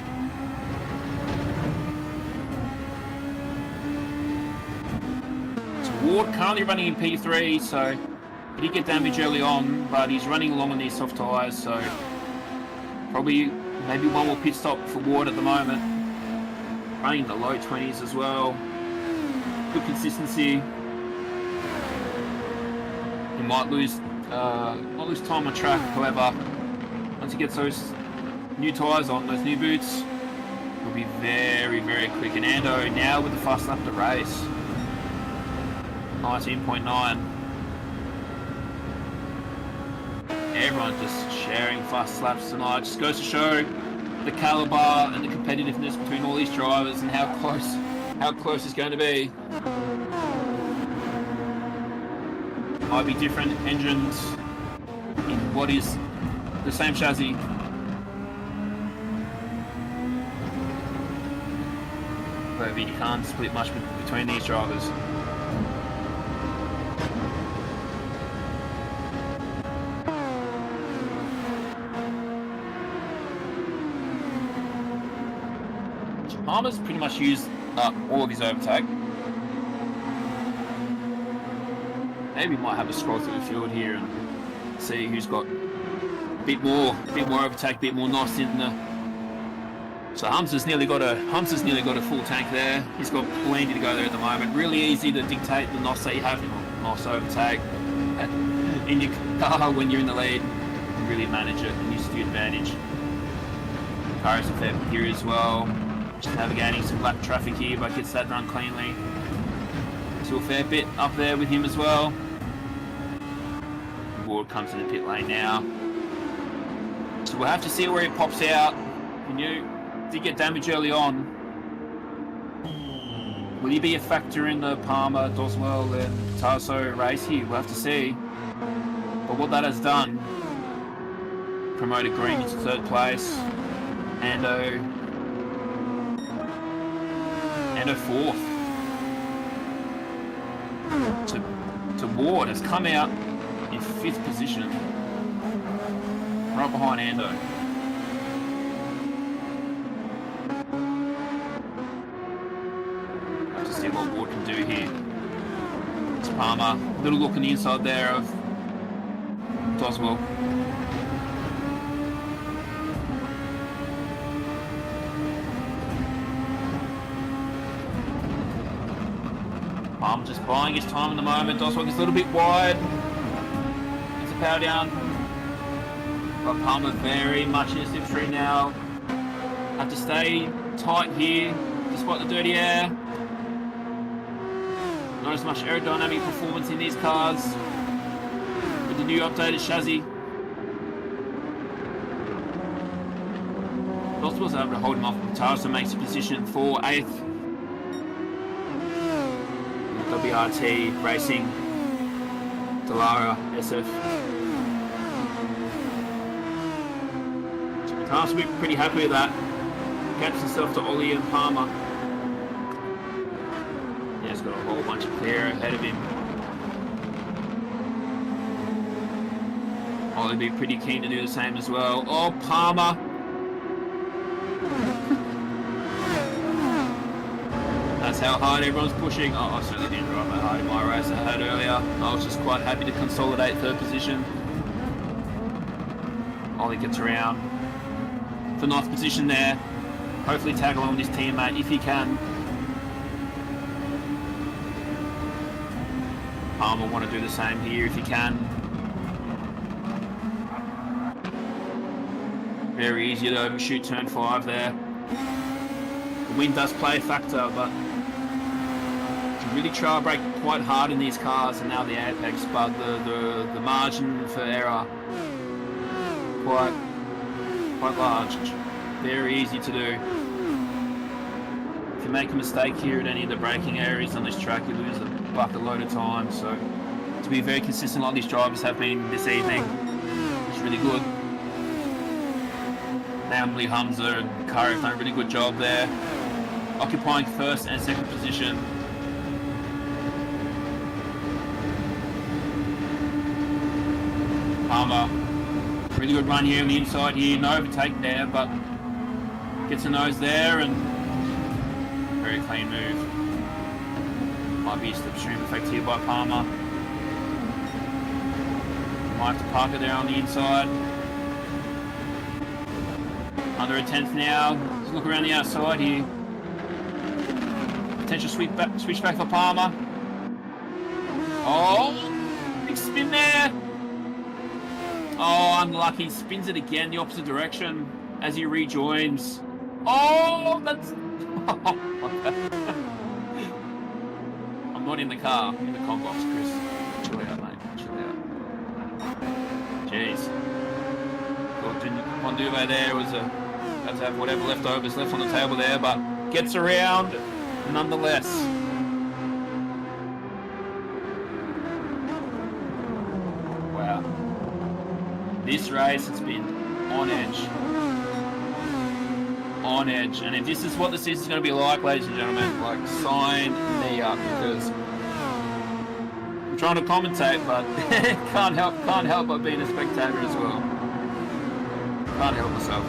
So Ward currently running in P3, so he did get damage early on, but he's running along on these soft tyres, so probably maybe one more pit stop for Ward at the moment. Running in the low 20s as well. Good consistency. He might lose time on track, however, once he gets those new tyres on, those new boots, he'll be very, very quick. And Ando now with the fast lap to race. 19.9. Everyone's just sharing fast slaps tonight. Just goes to show the caliber and the competitiveness between all these drivers and how close it's going to be. Might be different engines in what is the same chassis. But you can't split much between these drivers. Palmer's pretty much used up all of his overtake. Maybe we might have a scroll through the field here and see who's got a bit more overtake, a bit more NOS in the. So Humster's nearly got a full tank there. He's got plenty to go there at the moment. Really easy to dictate the NOS that you have, NOS overtake in your car when you're in the lead. And really manage it and use it to your advantage. Cars a fair bit here as well. Just navigating some lap traffic here, but gets that run cleanly. So a fair bit up there with him as well. Ward comes in the pit lane now. So we'll have to see where he pops out. He did get damage early on. Will he be a factor in the Palmer, Doswell and Patasso race here? We'll have to see. But what that has done, promoted Green into third place. Ando fourth. To Ward has come out in fifth position, right behind Ando. Have to see what Ward can do here. It's Palmer. Little look on the inside there of Possible. I'm just buying his time at the moment. Doswell is a little bit wide. It's a power down. But Palmer very much in a slipstream now. Have to stay tight here despite the dirty air. Not as much aerodynamic performance in these cars with the new updated chassis. Doswell's able to hold him off Pitarsa, so makes a position for 8th. WRT Racing, Delara, SF. Pitarsa will be pretty happy with that. Catches himself to Ollie and Palmer. Yeah, he's got a whole bunch of clear ahead of him. Ollie will be pretty keen to do the same as well. Oh, Palmer. That's how hard everyone's pushing. Oh, I certainly didn't drive that hard in my race I had earlier. I was just quite happy to consolidate 3rd position. Ollie gets around for 9th position there. Hopefully tag along with his teammate if he can. Palmer will want to do the same here if he can. Very easy to overshoot turn 5 there. The wind does play a factor, but really try to brake quite hard in these cars, and now the apex, but the margin for error quite large. Very easy to do. If you make a mistake here at any of the braking areas on this track, you lose a bucket load of time. So to be very consistent like these drivers have been this evening is really good. Namely Hamza and Kari have done a really good job there, occupying 1st and 2nd position. Palmer, really good run here on the inside here, no overtake there, but gets a nose there and very clean move. Might be a slipstream effect here by Palmer. Might have to park it there on the inside. Under a 10th now, let's look around the outside here. Potential switch back for Palmer. Oh, big spin there. Oh, unlucky. Spins it again the opposite direction as he rejoins. Oh, that's... I'm not in the car. I'm in the comm box, Chris. Chill out, mate. Chill out. Jeez. Monduve there was had to have whatever leftovers left on the table there, but gets around nonetheless. Wow. This race has been on edge. On edge. And if this is what the season's going to be like, ladies and gentlemen, like, sign me up, because I'm trying to commentate, but can't help but being a spectator as well. Can't help myself.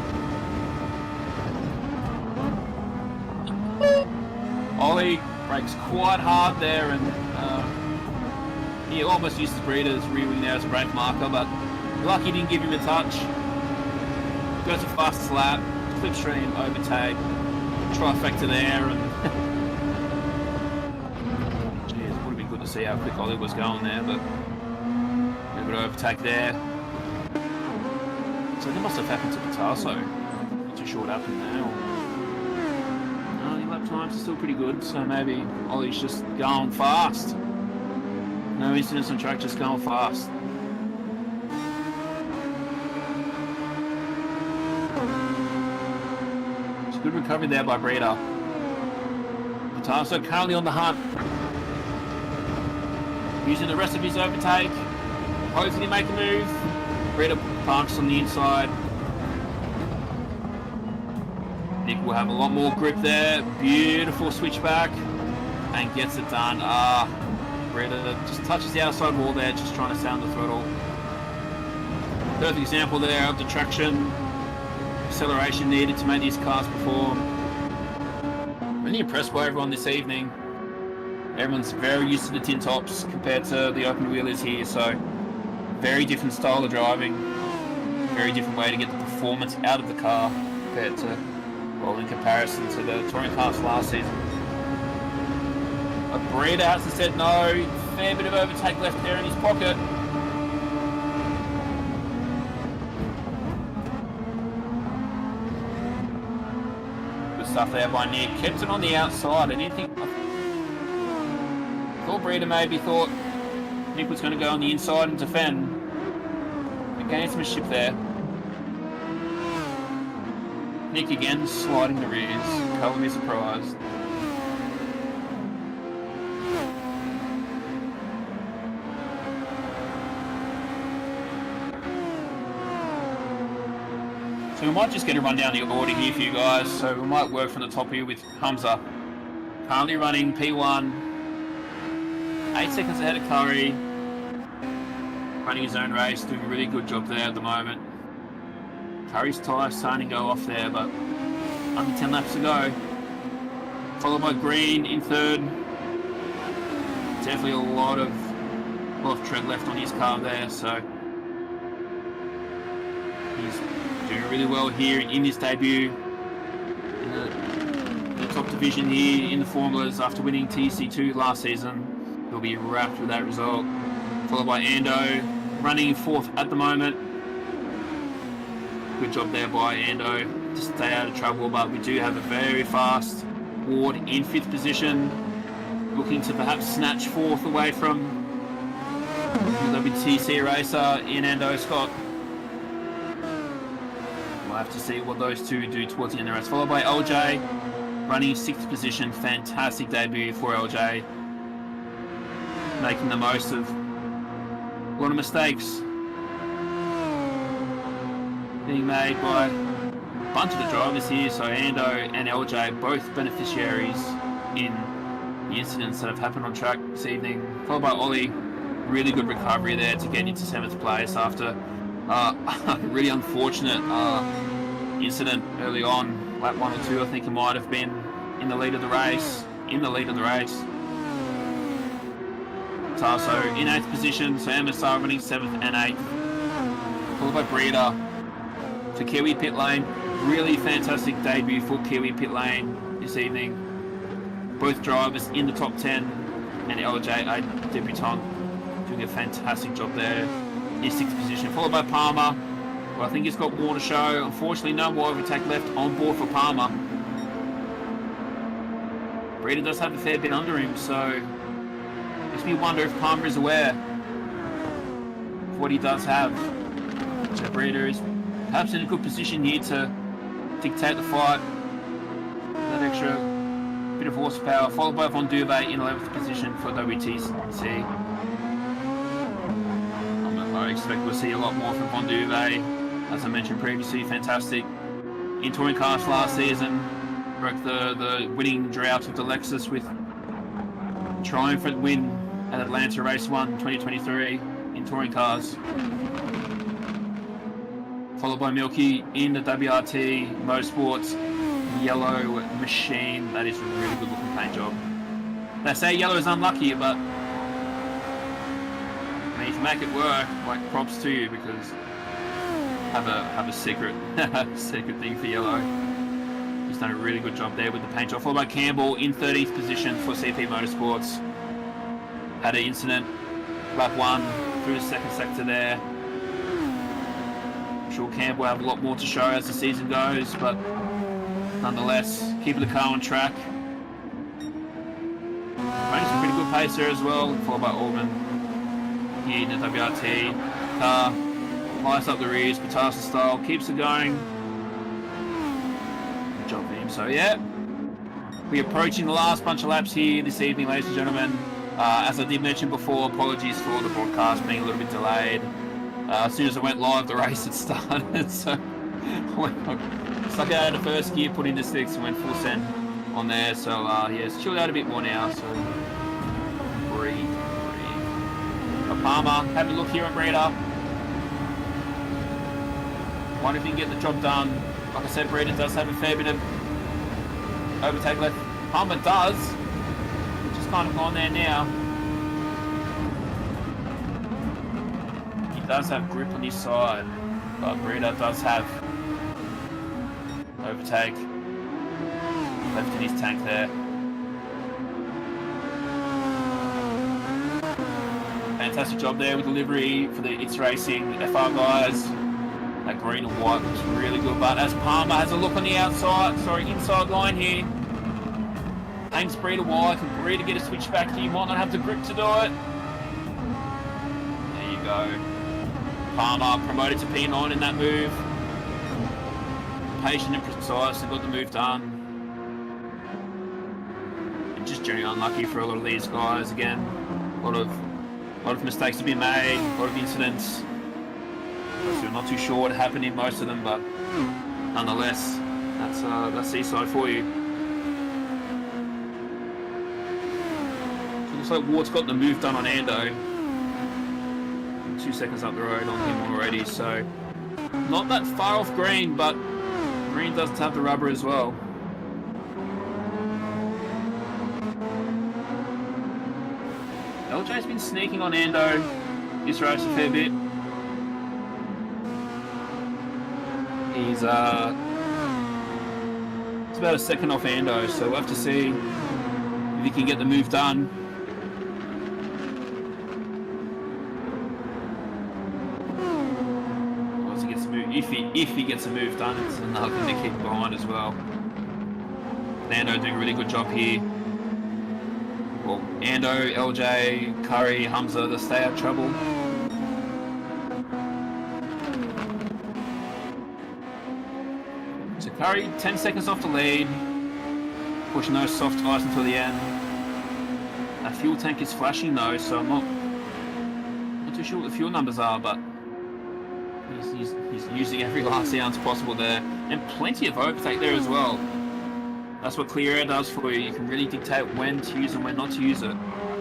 Ollie brakes quite hard there, and he almost used his breeder's rear wing there as a brake marker, but lucky he didn't give him a touch. Goes a fast lap, slipstream, overtake, trifecta there, and geez, it would have been good to see how quick Ollie was going there, but a bit of overtake there. So that must have happened to Pitarsa. Too short up in there. No, the lap times are still pretty good, so maybe Ollie's just going fast. No incidents on track, just going fast. It's a good recovery there by Breeder. Pitarsa currently on the hunt. Using the rest of his overtake. Hopefully make a move. Breeder parks on the inside. Nick will have a lot more grip there. Beautiful switchback. And gets it done. Breeder just touches the outside wall there, just trying to sound the throttle. Perfect example there of the traction, acceleration needed to make these cars perform. Really impressed by everyone this evening. Everyone's very used to the tin tops compared to the open wheelers here, so Very different style of driving. Very different way to get the performance out of the car compared to, well, in comparison to the touring cars last season. A Breeder has said no. Fair bit of overtake left there in his pocket. Good stuff there by Nick. Kept it on the outside. I didn't think. Thought Breeder maybe thought Nick was going to go on the inside and defend. Gained some ship there. Nick again sliding the rears. Cover me surprised. So we might just get a run down the order here for you guys. So we might work from the top here with Hamza. Currently running P1. 8 seconds ahead of Curry. Running his own race, doing a really good job there at the moment. Curry's tyre starting to go off there, but only 10 laps to go. Followed by Green in third. Definitely a lot of tread left on his car there, so he's doing really well here in his debut in the top division here in the formulas after winning TC2 last season. He'll be wrapped with that result. Followed by Ando, running fourth at the moment. Good job there by Ando to stay out of trouble, but we do have a very fast Ward in fifth position, looking to perhaps snatch fourth away from the WTC racer in Ando Scott. We'll have to see what those two do towards the end of the race. Followed by LJ, running sixth position. Fantastic debut for LJ, making the most of a lot of mistakes being made by a bunch of the drivers here. So Ando and LJ both beneficiaries in the incidents that have happened on track this evening. Followed by Ollie, really good recovery there to get into 7th place after a really unfortunate incident early on, lap 1 or 2 I think it might have been, in the lead of the race. Tarso in 8th position, so MSR running 7th and 8th. Followed by Breeder for Kiwi Pit Lane. Really fantastic debut for Kiwi Pit Lane this evening. Both drivers in the top 10, and LJ, a debutant, doing a fantastic job there in 6th position. Followed by Palmer, who I think he's got more to show. Unfortunately, no more overtake left on board for Palmer. Breeder does have a fair bit under him, so makes me wonder if Palmer is aware of what he does have. So Breeder is perhaps in a good position here to dictate the fight. That extra bit of horsepower. Followed by Von Duve in 11th position for WTC. I expect we'll see a lot more from Von Duve. As I mentioned previously, fantastic in touring cars last season. Broke the winning drought of the Lexus with triumphant win at Atlanta Race 1 2023 in touring cars. Followed by Milky in the WRT Motorsports yellow machine. That is a really good looking paint job. They say yellow is unlucky, but I mean, if you make it work, like, props to you, because have a secret secret thing for yellow. He's done a really good job there with the paint job. Followed by Campbell in 13th position for CP Motorsports. Had an incident, lap 1 through the second sector there. I'm sure Campbell will have a lot more to show as the season goes, but nonetheless, keeping the car on track. Running some pretty good pace there as well. Followed by Orban here in the WRT car. Lights up the rears, Patasa style, keeps it going. Good job for him. So yeah, we're approaching the last bunch of laps here this evening, ladies and gentlemen. As I did mention before, apologies for the broadcast being a little bit delayed. As soon as I went live, the race had started, so I stuck out of the first gear, put into 6th, and went full send on there. So yeah, it's chilled out a bit more now, so breathe. Palmer, have a look here at Breeder. Wonder if he can get the job done. Like I said, Breeder does have a fair bit of overtake left. Palmer does. Just kind of gone there now. He does have grip on his side, but Breeder does have overtake left in his tank there. Fantastic job there with delivery for the It's Racing FR guys. That green and white looks really good, but as Palmer has a look on the inside line here, aims Breeder wide, can Breeder get a switch back here? Might not have the grip to do it. There you go. Palmer promoted to P9 in that move. Patient and precise and got the move done. And just generally unlucky for a lot of these guys again. A lot of mistakes have been made, a lot of incidents. I'm not too sure what happened in most of them, but nonetheless, that's Seaside for you. So it looks like Ward's got the move done on Ando. 2 seconds up the road on him already, so not that far off green, but green does have the rubber as well. LJ's been sneaking on Ando this race a fair bit. He's it's about a second off Ando, so we'll have to see if he can get the move done. Once he gets the move, if he gets the move done, it's another thing to keep behind as well. Ando doing a really good job here. Well, Ando, LJ, Curry, Hamza, they stay out of trouble. So Curry, 10 seconds off the lead, pushing those soft tyres until the end. That fuel tank is flashing though, so I'm not too sure what the fuel numbers are, but he's using every last ounce possible there. And plenty of overtake there as well. That's what clear air does for you. You can really dictate when to use and when not to use it.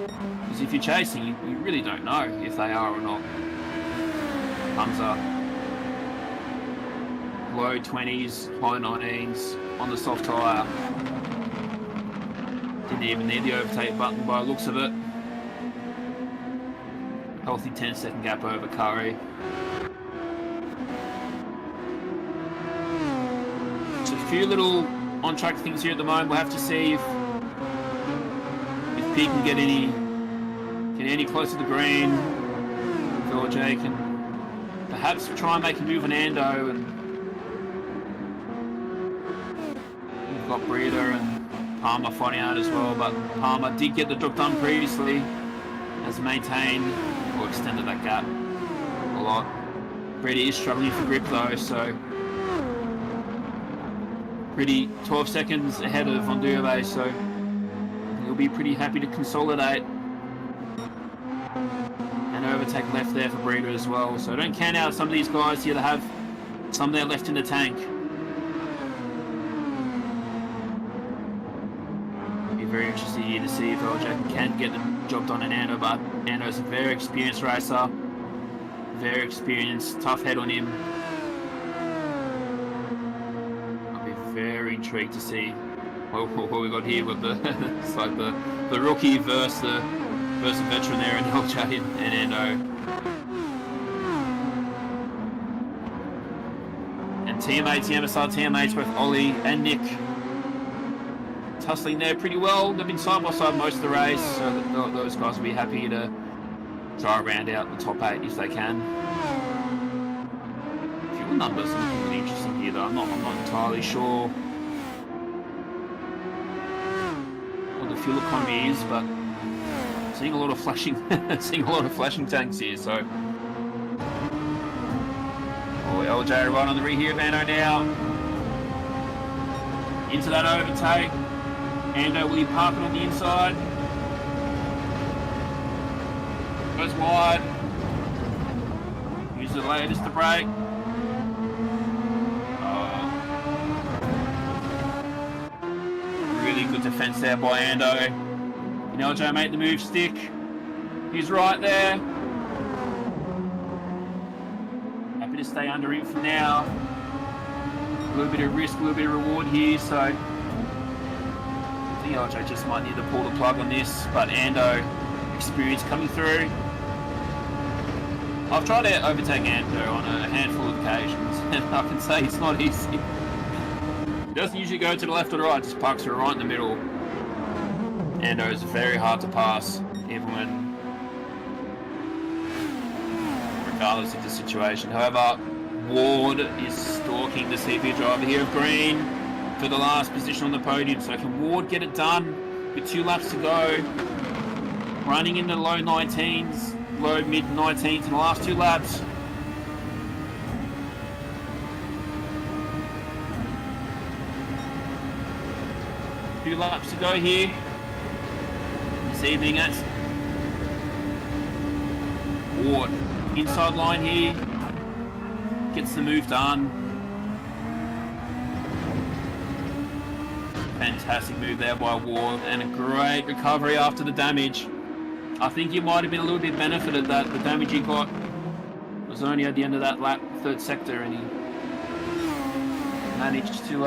Because if you're chasing, you really don't know if they are or not. Hamza. Low 20s, high 19s on the soft tyre. Didn't even need the overtake button by the looks of it. Healthy 10-second gap over Curry. So a few little on-track things here at the moment. We'll have to see if P can get any closer to the green. If LJ can perhaps try and make a move on Ando, and we've got Breeder and Palmer fighting out as well, but Palmer did get the job done previously, has maintained or extended that gap a lot. Breeder is struggling for grip though, so pretty 12 seconds ahead of Ondurve, so he'll be pretty happy to consolidate and overtake left there for Breeder as well. So don't count out some of these guys here that have some there left in the tank. Be very interested here to see if LJ can get the job done in Ando, but Ando's a very experienced racer, very experienced, tough head on him. Very intrigued to see what we got here with it's like the rookie versus the veteran there in LJ and Ando. And teammates, the MSR teammates, both Ollie and Nick, tussling there pretty well. They've been side by side most of the race, so those guys will be happy to try to round out the top 8 if they can. Fuel numbers are looking really interesting here though. I'm not entirely sure what the fuel economy is, but seeing a lot of flashing tanks here. So, LJ right on the rear here of Ando now. Into that overtake. Ando, will he park it on the inside? Goes wide. Use the latest to brake. Really good defence there by Ando. Can LJ make the move stick? He's right there. Happy to stay under him for now. A little bit of risk, a little bit of reward here, so I think LJ just might need to pull the plug on this, but Ando, experience coming through. I've tried to overtake Ando on a handful of occasions, and I can say it's not easy. He doesn't usually go to the left or the right, just parks her right in the middle. Ando is very hard to pass, even when, regardless of the situation. However, Ward is stalking the CP driver here of green for the last position on the podium. So can Ward get it done with 2 laps to go? Running in the low 19s, low mid 19s in the last 2 laps. Few laps to go here. This evening at Ward. Inside line here. Gets the move done. Fantastic move there by Ward and a great recovery after the damage. I think he might have been a little bit benefited that the damage he got was only at the end of that lap, 3rd sector, and he managed to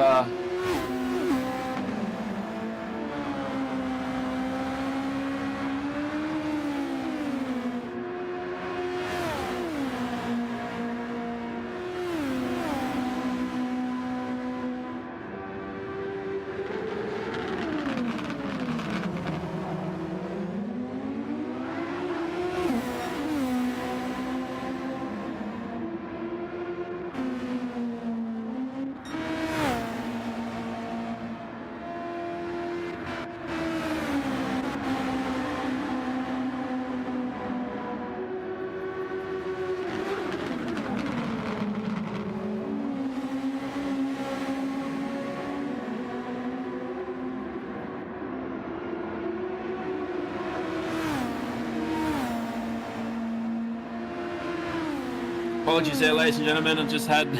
apologies there, ladies and gentlemen. I just had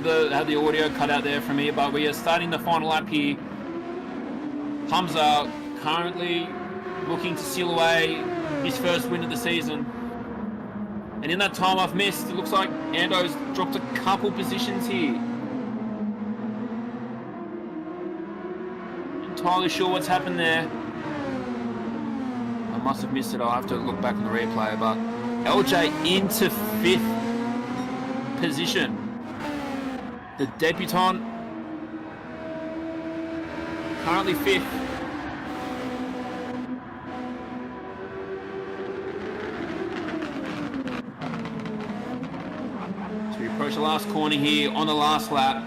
the audio cut out there from me, but we are starting the final lap here. Hamza currently looking to seal away his first win of the season. And in that time I've missed, it looks like Ando's dropped a couple positions here. Entirely sure what's happened there. I must have missed it. I'll have to look back on the replay, but LJ into 5th position. The debutant currently 5th. So we approach the last corner here on the last lap.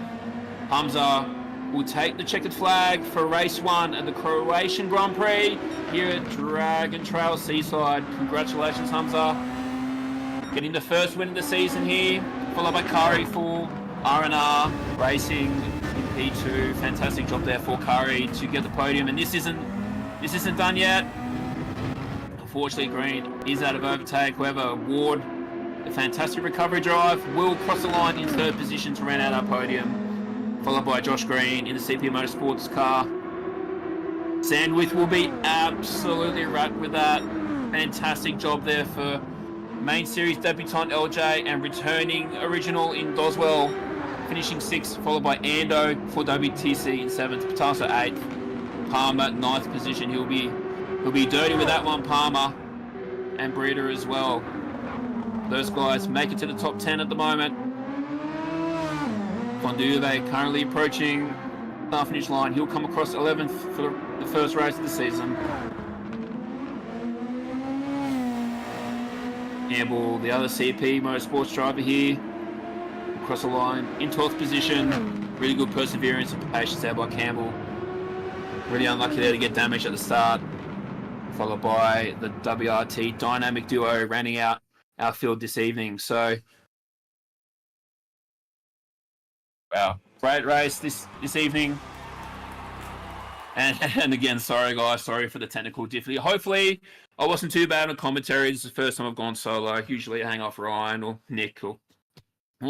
Hamza will take the checkered flag for race 1 at the Croatian Grand Prix here at Dragon Trail Seaside. Congratulations, Hamza. Getting the first win of the season here, followed by Kari for R&R Racing in P2. Fantastic job there for Kari to get the podium, and this isn't done yet. Unfortunately, Green is out of overtake. However, Ward, a fantastic recovery drive, will cross the line in 3rd position to round out our podium, followed by Josh Green in the CP Motorsports car. Sandwith will be absolutely wrapped with that. Fantastic job there for main series debutant LJ and returning original in Doswell, finishing 6th, followed by Ando for WTC in 7th, Patasa 8th, Palmer 9th position. He'll be dirty with that one, Palmer, and Breeder as well. Those guys make it to the top 10 at the moment. Fonduve currently approaching the finish line. He'll come across 11th for the first race of the season. Campbell, the other CP Motorsports driver here, across the line in 12th position. Really good perseverance and patience there by Campbell. Really unlucky there to get damaged at the start, followed by the WRT dynamic duo rounding out our field this evening. So, wow, great race this evening. And again, sorry guys, sorry for the technical difficulty. Hopefully, I wasn't too bad on commentary. This is the first time I've gone solo. Usually I hang off Ryan or Nick or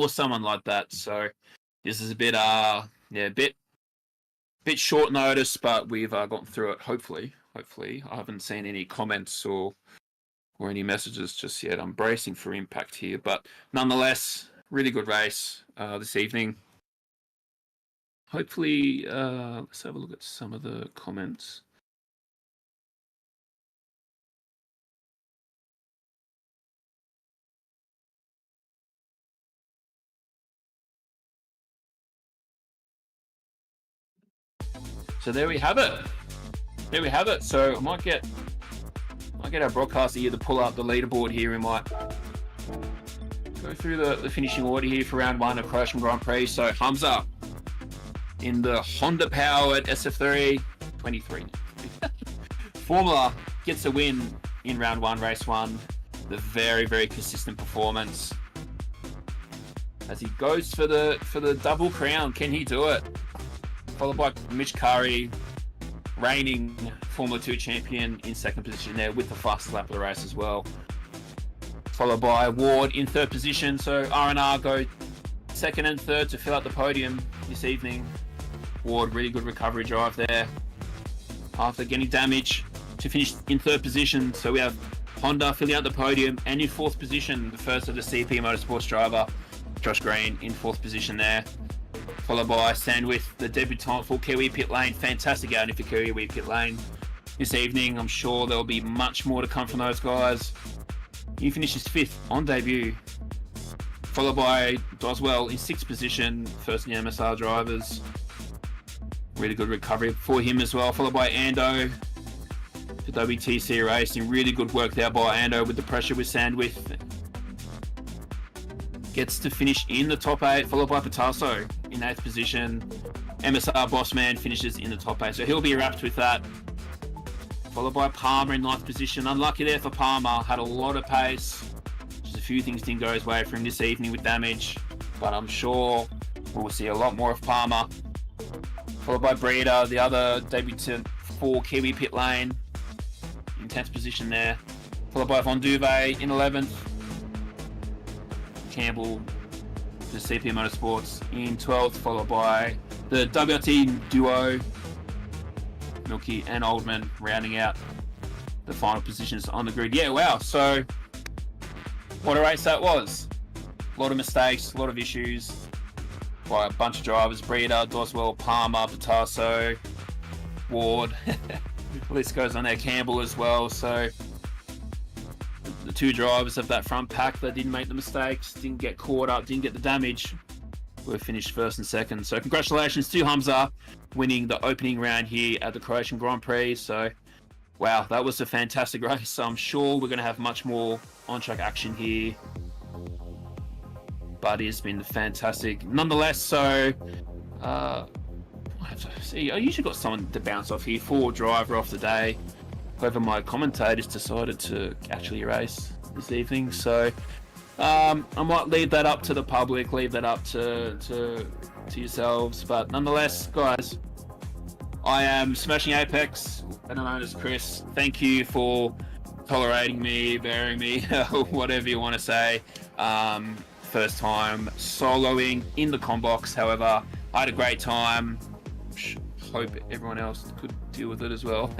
someone like that. So this is a bit bit short notice, but we've gotten through it. Hopefully, I haven't seen any comments or any messages just yet. I'm bracing for impact here, but nonetheless, really good race this evening. Hopefully, let's have a look at some of the comments. So there we have it. There we have it. So I might get our broadcaster here to pull up the leaderboard here. We might go through the finishing order here for round 1 of Croatian Grand Prix. So Hamza in the Honda powered SF3 23 Formula gets a win in round 1, race 1. The very, very consistent performance as he goes for the double crown. Can he do it? Followed by Mitch Curry, reigning Formula 2 champion, in 2nd position there with the fastest lap of the race as well. Followed by Ward in 3rd position. So R&R go 2nd and 3rd to fill out the podium this evening. Ward, really good recovery drive there after getting damage to finish in 3rd position. So we have Honda filling out the podium, and in 4th position, the first of the CP Motorsports driver, Josh Green, in 4th position there. Followed by Sandwith, the debutant for Kiwi Pit Lane. Fantastic outing for Kiwi Pit Lane this evening. I'm sure there'll be much more to come from those guys. He finishes 5th on debut. Followed by Doswell in 6th position, first in the MSR drivers. Really good recovery for him as well. Followed by Ando, the WTC racing. Really good work there by Ando with the pressure with Sandwith. Gets to finish in the top 8, followed by Patasso in 8th position. MSR Bossman finishes in the top 8, so he'll be wrapped with that. Followed by Palmer in 9th position. Unlucky there for Palmer, had a lot of pace. Just a few things didn't go his way for him this evening with damage, but I'm sure we'll see a lot more of Palmer. Followed by Breeder, the other debutant for Kiwi Pit Lane, in 10th position there. Followed by Von Duve in 11th. Campbell, the CP Motorsports, in 12th, followed by the WRT duo, Milky and Oldman, rounding out the final positions on the grid. Yeah, wow. So, what a race that was. A lot of mistakes, a lot of issues by a bunch of drivers. Breeder, Doswell, Palmer, Patasso, Ward. The list goes on there. Campbell as well. So, the 2 drivers of that front pack that didn't make the mistakes, didn't get caught up, didn't get the damage, were finished 1st and 2nd. So congratulations to Hamza winning the opening round here at the Croatian Grand Prix. So wow, that was a fantastic race. So I'm sure we're going to have much more on-track action here, but it's been fantastic nonetheless. So I have to see, I usually got someone to bounce off here for driver of the day. However, my commentators decided to actually race this evening, so I might leave that up to the public, leave that up to yourselves. But nonetheless, guys, I am Smashing Apex, better known as Chris. Thank you for tolerating me, bearing me, whatever you want to say. First time soloing in the Combox. However, I had a great time. Hope everyone else could deal with it as well.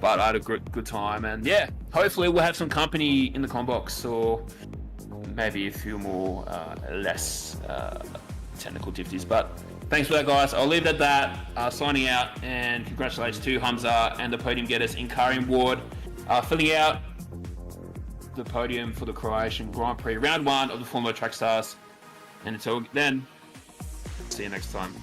But I had a good time, and yeah, hopefully we'll have some company in the Combox, or maybe a few more less technical difficulties. But thanks for that, guys. I'll leave it at that. Signing out, and congratulations to Hamza and the podium getters in Karim Ward, filling out the podium for the Croatian Grand Prix round 1 of the Formula Track Stars. And until then, see you next time.